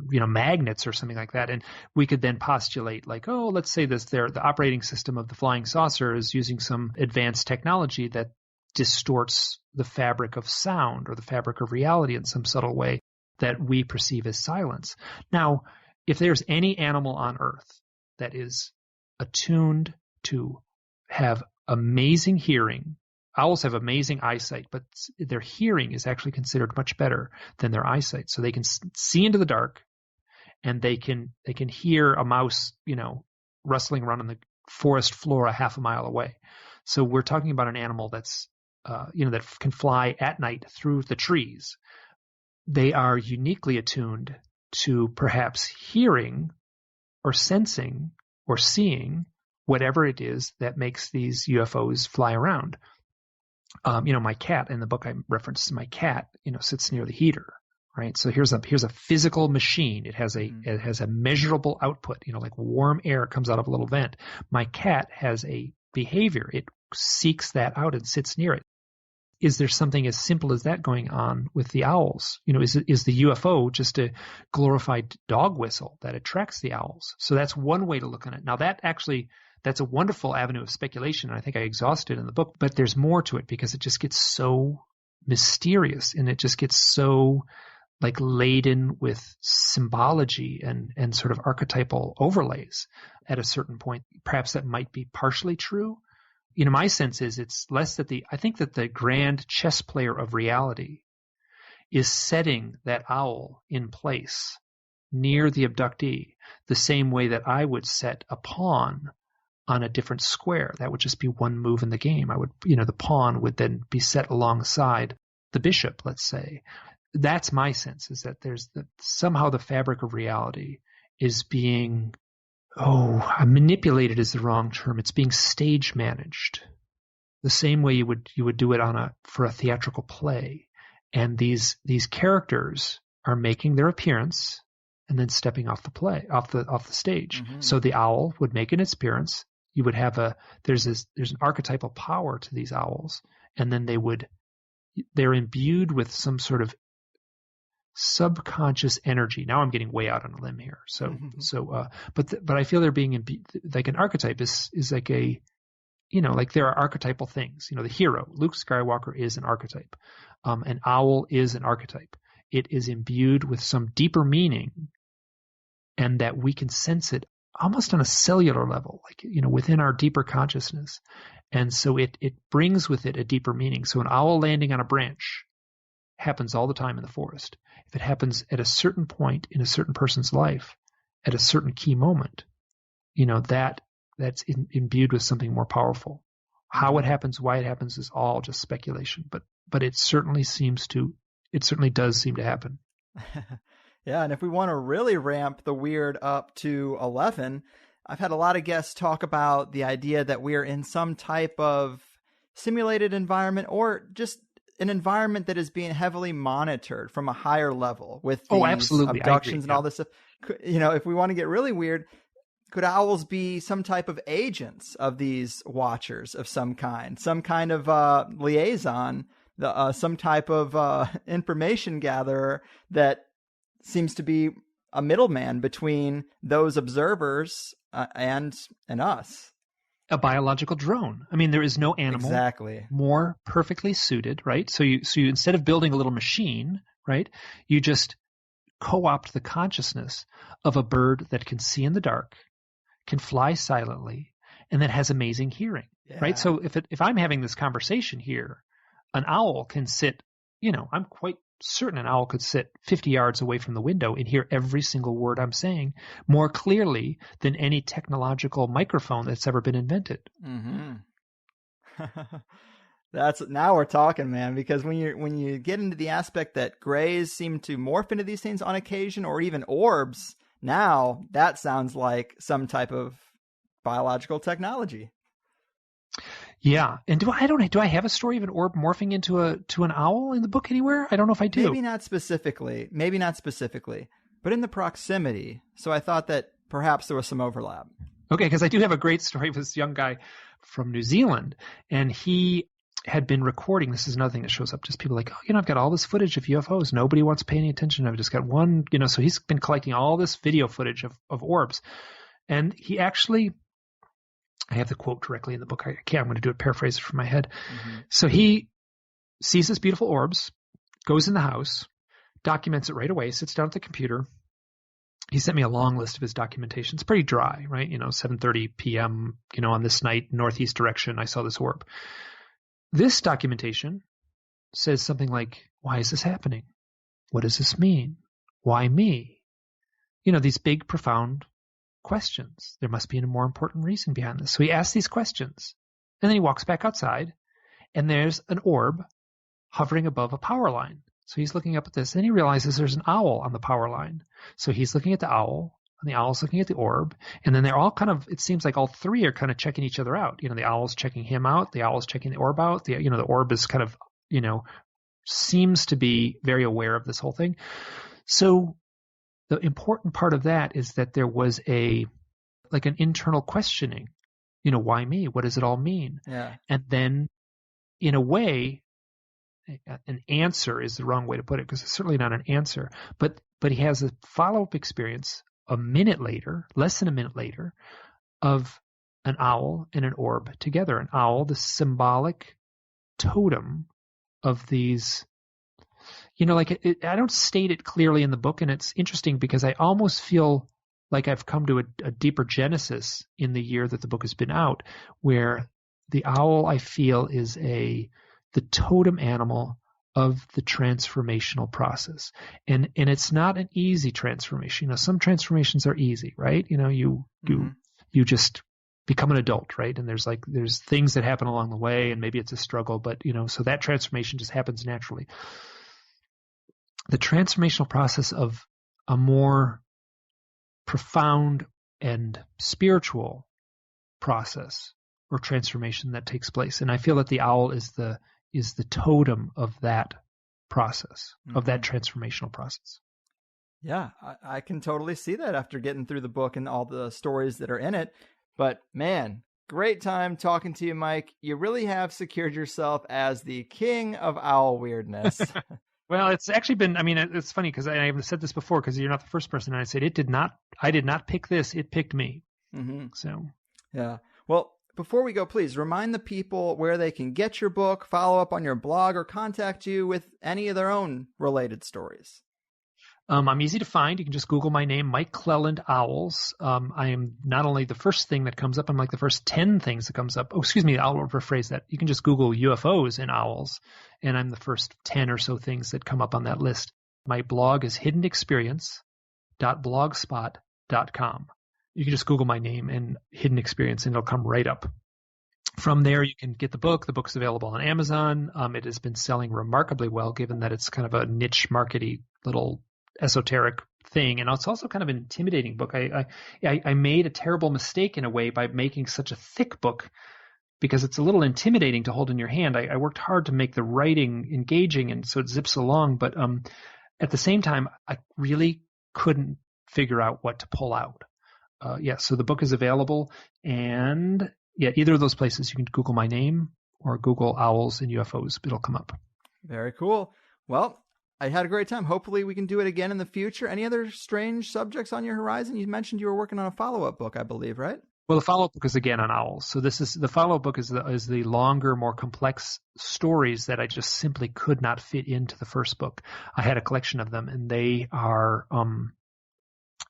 magnets or something like that. And we could then postulate like, oh, let's say the operating system of the flying saucer is using some advanced technology that distorts the fabric of sound or the fabric of reality in some subtle way that we perceive as silence. Now, if there's any animal on Earth that is attuned to have amazing hearing, owls have amazing eyesight, but their hearing is actually considered much better than their eyesight. So they can see into the dark, and they can hear a mouse, rustling around on the forest floor a half a mile away. So we're talking about an animal that's, that can fly at night through the trees. They are uniquely attuned to perhaps hearing or sensing or seeing whatever it is that makes these UFOs fly around. My cat, in the book I referenced, my cat, sits near the heater, right? So here's a physical machine. It has a measurable output, like warm air comes out of a little vent. My cat has a behavior. It seeks that out and sits near it. Is there something as simple as that going on with the owls? Is the UFO just a glorified dog whistle that attracts the owls? So that's one way to look at it. Now that's a wonderful avenue of speculation, and I think I exhausted in the book, but there's more to it because it just gets so mysterious, and it just gets so like laden with symbology and sort of archetypal overlays at a certain point. Perhaps that might be partially true. My sense is it's less that I think that the grand chess player of reality is setting that owl in place near the abductee the same way that I would set a pawn on a different square. That would just be one move in the game. The pawn would then be set alongside the bishop, let's say. That's my sense, is that somehow the fabric of reality is being, manipulated is the wrong term. It's being stage managed the same way you would do it for a theatrical play. And these characters are making their appearance and then stepping off the stage. Mm-hmm. So the owl would make an appearance. You would have there's an archetypal power to these owls, and then they're imbued with some sort of subconscious energy. Now I'm getting way out on a limb here. But I feel they're being like an archetype is like like there are archetypal things. The hero, Luke Skywalker, is an archetype. An owl is an archetype. It is imbued with some deeper meaning, and that we can sense it almost on a cellular level, like, within our deeper consciousness. And so it brings with it a deeper meaning. So an owl landing on a branch happens all the time in the forest. If it happens at a certain point in a certain person's life, at a certain key moment, that's imbued with something more powerful. How it happens, why it happens is all just speculation, but it certainly does seem to happen. Yeah, and if we want to really ramp the weird up to 11, I've had a lot of guests talk about the idea that we're in some type of simulated environment, or just an environment that is being heavily monitored from a higher level with these absolutely. abductions and all this stuff. If we want to get really weird, could owls be some type of agents of these watchers of some kind of liaison, some type of information gatherer that seems to be a middleman between those observers and us? A biological drone. I mean, there is no animal more perfectly suited, right? So you instead of building a little machine, right, you just co-opt the consciousness of a bird that can see in the dark, can fly silently, and that has amazing hearing, right? So if I'm having this conversation here, an owl can sit, I'm quite certain an owl could sit 50 yards away from the window and hear every single word I'm saying more clearly than any technological microphone that's ever been invented. Mm-hmm. Now we're talking, man, because when you get into the aspect that grays seem to morph into these things on occasion, or even orbs, now that sounds like some type of biological technology. Yeah, and do I have a story of an orb morphing into an owl in the book anywhere? I don't know if I do. Maybe not specifically, but in the proximity. So I thought that perhaps there was some overlap. Okay, because I do have a great story of this young guy from New Zealand, and he had been recording. This is another thing that shows up. Just people like, I've got all this footage of UFOs. Nobody wants to pay any attention. I've just got one, so he's been collecting all this video footage of orbs. And he actually, I have the quote directly in the book. I'm going to do it, paraphrase it from my head. Mm-hmm. So he sees this beautiful orbs, goes in the house, documents it right away, sits down at the computer. He sent me a long list of his documentation. It's pretty dry, right? 7:30 p.m., on this night, northeast direction, I saw this orb. This documentation says something like, why is this happening? What does this mean? Why me? These big, profound questions. There must be a more important reason behind this. So he asks these questions, and then he walks back outside, and there's an orb hovering above a power line. So he's looking up at this, and he realizes there's an owl on the power line. So he's looking at the owl, and the owl's looking at the orb, and then they're all it seems like all three are kind of checking each other out. The owl's checking him out, the owl's checking the orb out, the orb is kind of, seems to be very aware of this whole thing. So the important part of that is that there was an internal questioning, why me? What does it all mean? Yeah. And then in a way, an answer is the wrong way to put it, because it's certainly not an answer, but he has a follow-up experience a minute later, less than a minute later, of an owl and an orb together. An owl, the symbolic totem of these, I don't state it clearly in the book, and it's interesting because I almost feel like I've come to a deeper genesis in the year that the book has been out, where the owl, I feel, is the totem animal of the transformational process. And it's not an easy transformation. Some transformations are easy, right? You just become an adult, right? And there's things that happen along the way, and maybe it's a struggle, but so that transformation just happens naturally. The transformational process of a more profound and spiritual process or transformation that takes place. And I feel that the owl is the totem of that process, of that transformational process. Yeah, I can totally see that after getting through the book and all the stories that are in it. But man, great time talking to you, Mike. You really have secured yourself as the king of owl weirdness. Well, it's actually been, it's funny because I haven't said this before, because you're not the first person. And I said, I did not pick this. It picked me. Mm-hmm. So, yeah. Well, before we go, please remind the people where they can get your book, follow up on your blog, or contact you with any of their own related stories. I'm easy to find. You can just Google my name, Mike Clelland Owls. I am not only the first thing that comes up, I'm like the first 10 things that comes up. Oh, excuse me, I'll rephrase that. You can just Google UFOs and owls, and I'm the first 10 or so things that come up on that list. My blog is hiddenexperience.blogspot.com. You can just Google my name and Hidden Experience, and it'll come right up. From there, you can get the book. The book's available on Amazon. It has been selling remarkably well, given that it's kind of a niche, markety little esoteric thing, and it's also kind of an intimidating book. I made a terrible mistake in a way by making such a thick book, because it's a little intimidating to hold in your hand. I worked hard to make the writing engaging, and so it zips along, but at the same time, I really couldn't figure out what to pull out. So the book is available, and either of those places, you can Google my name or Google owls and UFOs. It'll come up. Very cool. Well, I had a great time. Hopefully we can do it again in the future. Any other strange subjects on your horizon? You mentioned you were working on a follow-up book, I believe, right? Well, the follow-up book is again on owls. So the follow-up book is the longer, more complex stories that I just simply could not fit into the first book. I had a collection of them, and they are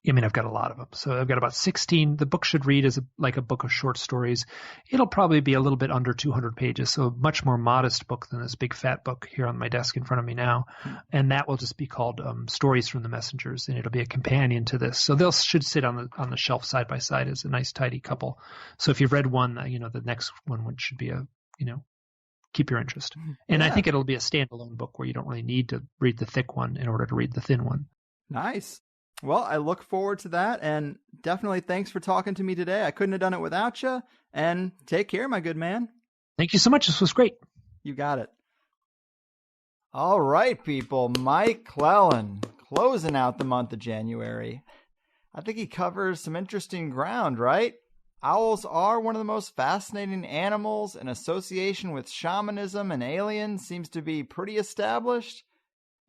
I've got a lot of them. So I've got about 16. The book should read as like a book of short stories. It'll probably be a little bit under 200 pages, so a much more modest book than this big fat book here on my desk in front of me now. And that will just be called Stories from the Messengers, and it'll be a companion to this. So they'll should sit on the shelf side by side as a nice tidy couple. So if you've read one, the next one should be keep your interest. And I think it'll be a standalone book where you don't really need to read the thick one in order to read the thin one. Nice. Well, I look forward to that, and definitely thanks for talking to me today. I couldn't have done it without you, and take care, my good man. Thank you so much. This was great. You got it. All right, people. Mike Clelland, closing out the month of January. I think he covers some interesting ground, right? Owls are one of the most fascinating animals, and association with shamanism and aliens seems to be pretty established.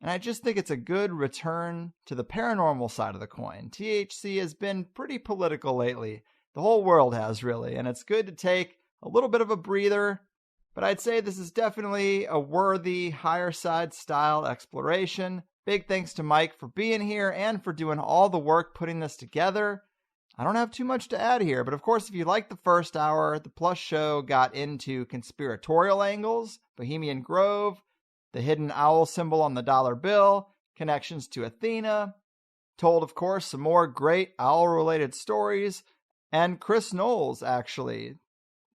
And I just think it's a good return to the paranormal side of the coin. THC has been pretty political lately. The whole world has, really, and it's good to take a little bit of a breather. But I'd say this is definitely a worthy Higherside style exploration. Big thanks to Mike for being here and for doing all the work putting this together. I don't have too much to add here, but of course, if you liked the first hour, the Plus show got into conspiratorial angles, Bohemian Grove, the hidden owl symbol on the dollar bill, connections to Athena, told, of course, some more great owl-related stories, and Chris Knowles, actually,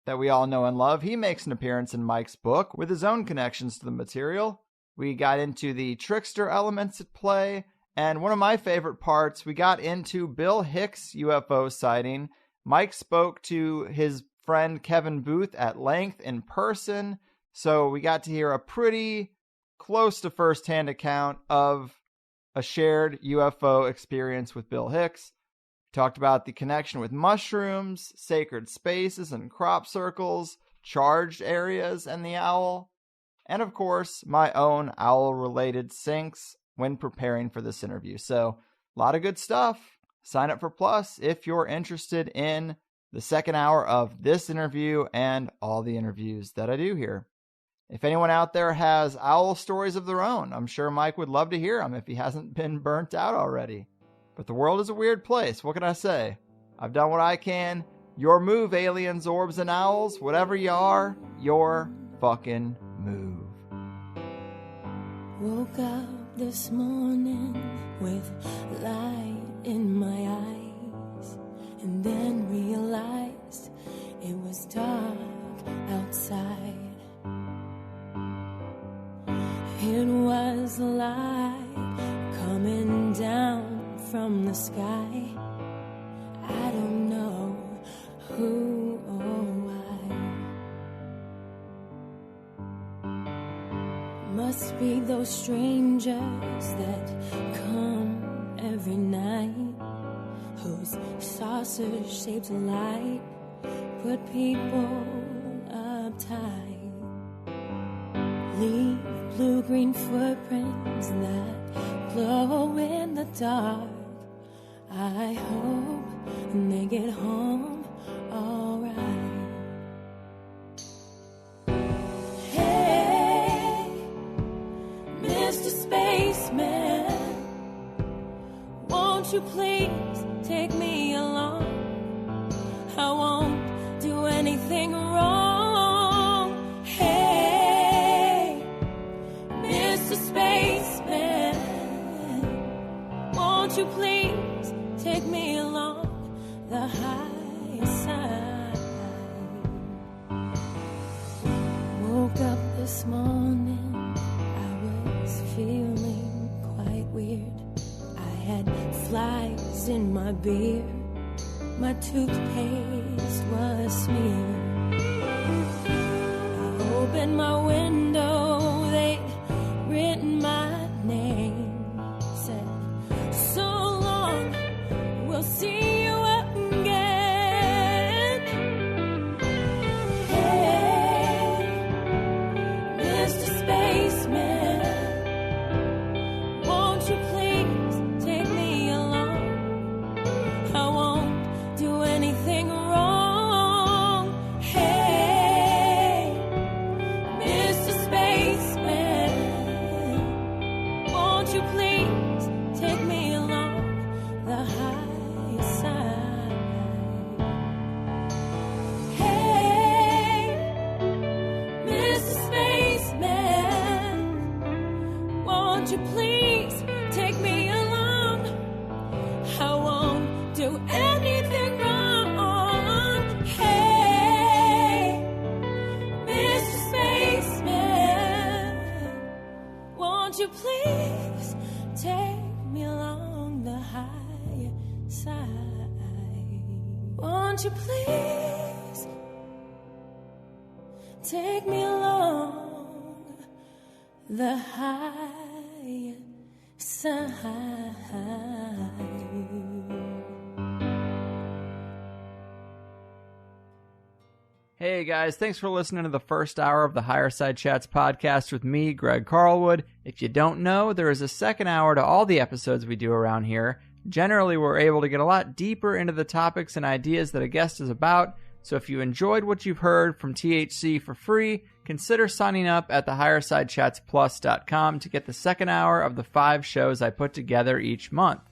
that we all know and love. He makes an appearance in Mike's book with his own connections to the material. We got into the trickster elements at play, and one of my favorite parts, we got into Bill Hicks' UFO sighting. Mike spoke to his friend Kevin Booth at length in person, so we got to hear a pretty close to first-hand account of a shared UFO experience with Bill Hicks. We talked about the connection with mushrooms, sacred spaces and crop circles, charged areas, and the owl. And of course, my own owl-related syncs when preparing for this interview. So, a lot of good stuff. Sign up for Plus if you're interested in the second hour of this interview and all the interviews that I do here. If anyone out there has owl stories of their own, I'm sure Mike would love to hear them if he hasn't been burnt out already. But the world is a weird place. What can I say? I've done what I can. Your move, aliens, orbs, and owls. Whatever you are, your fucking move. Woke up this morning with light in my eyes, and then realized it was dark outside. It was a light coming down from the sky. I don't know who or why. Must be those strangers that come every night, whose saucer-shaped light put people uptight. Leave blue-green footprints that glow in the dark. I hope they get home alright. Hey, Mr. Spaceman, won't you please take me along? I won't do anything wrong. Hey, Mr. Spaceman, won't you please take me along the high side? Woke up this morning, I was feeling quite weird. I had flies in my beard, my toothpaste was smeared. I opened my window, they'd written my name. Said, so long, we'll see you again. Hey, Mr. Spaceman, won't you please take me along? I won't do anything wrong. Hey, Mr. Spaceman, won't you please take me along the high side? Hey, Mr. Spaceman, won't you please take me along? I won't do anything wrong. Hey, Mr. Spaceman, won't you please take me along the high side? Won't you please take me along the high side? Hey guys, thanks for listening to the first hour of the Higherside Chats podcast with me, Greg Carlwood. If you don't know, there is a second hour to all the episodes we do around here. Generally, we're able to get a lot deeper into the topics and ideas that a guest is about, so if you enjoyed what you've heard from THC for free, consider signing up at the HighersideChatsPlus.com to get the second hour of the 5 shows I put together each month.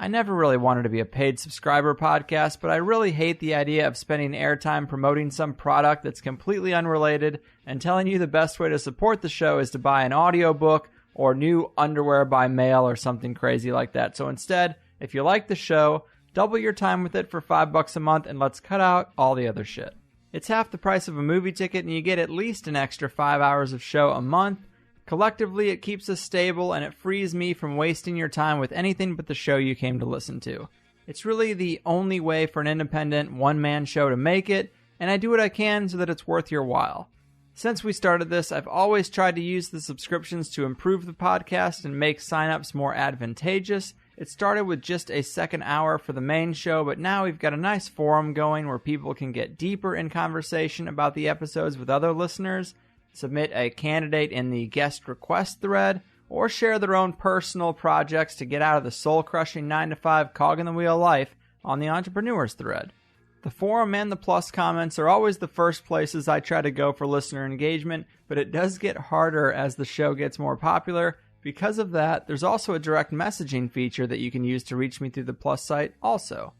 I never really wanted to be a paid subscriber podcast, but I really hate the idea of spending airtime promoting some product that's completely unrelated and telling you the best way to support the show is to buy an audiobook or new underwear by mail or something crazy like that. So instead, if you like the show, double your time with it for $5 a month and let's cut out all the other shit. It's half the price of a movie ticket and you get at least an extra 5 hours of show a month. Collectively, it keeps us stable and it frees me from wasting your time with anything but the show you came to listen to. It's really the only way for an independent one-man show to make it, and I do what I can so that it's worth your while. Since we started this, I've always tried to use the subscriptions to improve the podcast and make signups more advantageous. It started with just a second hour for the main show, but now we've got a nice forum going where people can get deeper in conversation about the episodes with other listeners, submit a candidate in the guest request thread, or share their own personal projects to get out of the soul-crushing 9-to-5 cog-in-the-wheel life on the entrepreneurs thread. The forum and the plus comments are always the first places I try to go for listener engagement, but it does get harder as the show gets more popular. Because of that, there's also a direct messaging feature that you can use to reach me through the plus site also.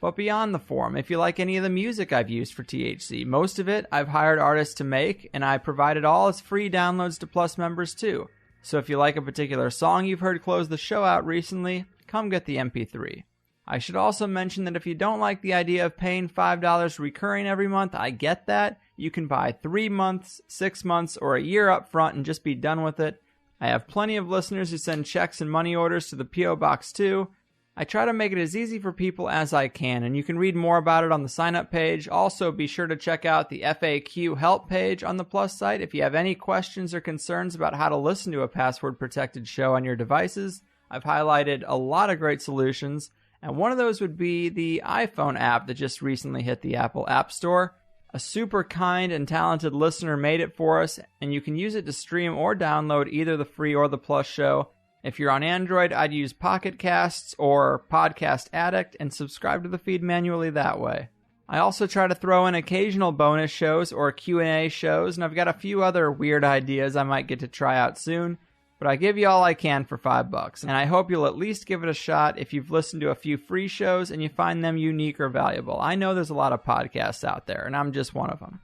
But beyond the forum, if you like any of the music I've used for THC, most of it I've hired artists to make, and I provide it all as free downloads to Plus members too. So if you like a particular song you've heard close the show out recently, come get the MP3. I should also mention that if you don't like the idea of paying $5 recurring every month, I get that. You can buy 3 months, 6 months, or a year up front and just be done with it. I have plenty of listeners who send checks and money orders to the P.O. Box too. I try to make it as easy for people as I can, and you can read more about it on the sign-up page. Also, be sure to check out the FAQ help page on the Plus site if you have any questions or concerns about how to listen to a password-protected show on your devices. I've highlighted a lot of great solutions, and one of those would be the iPhone app that just recently hit the Apple App Store. A super kind and talented listener made it for us, and you can use it to stream or download either the free or the Plus show. If you're on Android, I'd use Pocket Casts or Podcast Addict and subscribe to the feed manually that way. I also try to throw in occasional bonus shows or Q&A shows, and I've got a few other weird ideas I might get to try out soon, but I give you all I can for $5, and I hope you'll at least give it a shot if you've listened to a few free shows and you find them unique or valuable. I know there's a lot of podcasts out there, and I'm just one of them.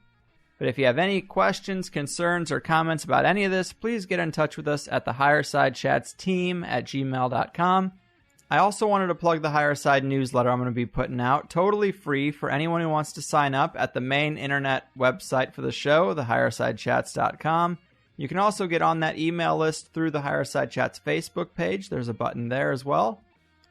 But if you have any questions, concerns, or comments about any of this, please get in touch with us at the Higherside Chats team at gmail.com. I also wanted to plug the Higherside newsletter I'm going to be putting out, totally free for anyone who wants to sign up at the main internet website for the show, the HighersideChats.com. You can also get on that email list through the Higherside Chats Facebook page. There's a button there as well.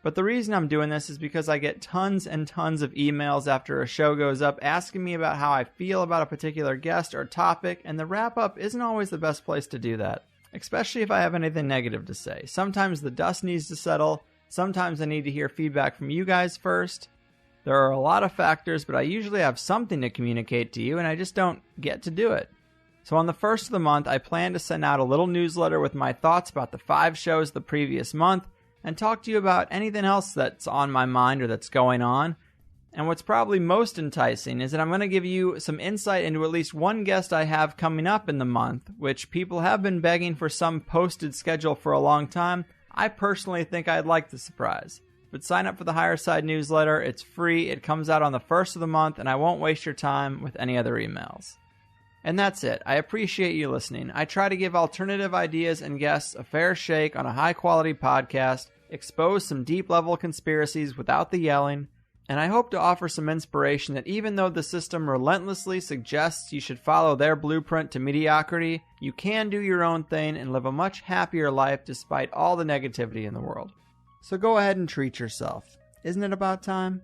But the reason I'm doing this is because I get tons and tons of emails after a show goes up asking me about how I feel about a particular guest or topic, and the wrap-up isn't always the best place to do that, especially if I have anything negative to say. Sometimes the dust needs to settle. Sometimes I need to hear feedback from you guys first. There are a lot of factors, but I usually have something to communicate to you, and I just don't get to do it. So on the first of the month, I plan to send out a little newsletter with my thoughts about the 5 shows the previous month, and talk to you about anything else that's on my mind or that's going on. And what's probably most enticing is that I'm going to give you some insight into at least one guest I have coming up in the month, which people have been begging for some posted schedule for a long time. I personally think I'd like the surprise. But sign up for the Higherside newsletter. It's free. It comes out on the first of the month, and I won't waste your time with any other emails. And that's it. I appreciate you listening. I try to give alternative ideas and guests a fair shake on a high-quality podcast, expose some deep-level conspiracies without the yelling, and I hope to offer some inspiration that even though the system relentlessly suggests you should follow their blueprint to mediocrity, you can do your own thing and live a much happier life despite all the negativity in the world. So go ahead and treat yourself. Isn't it about time?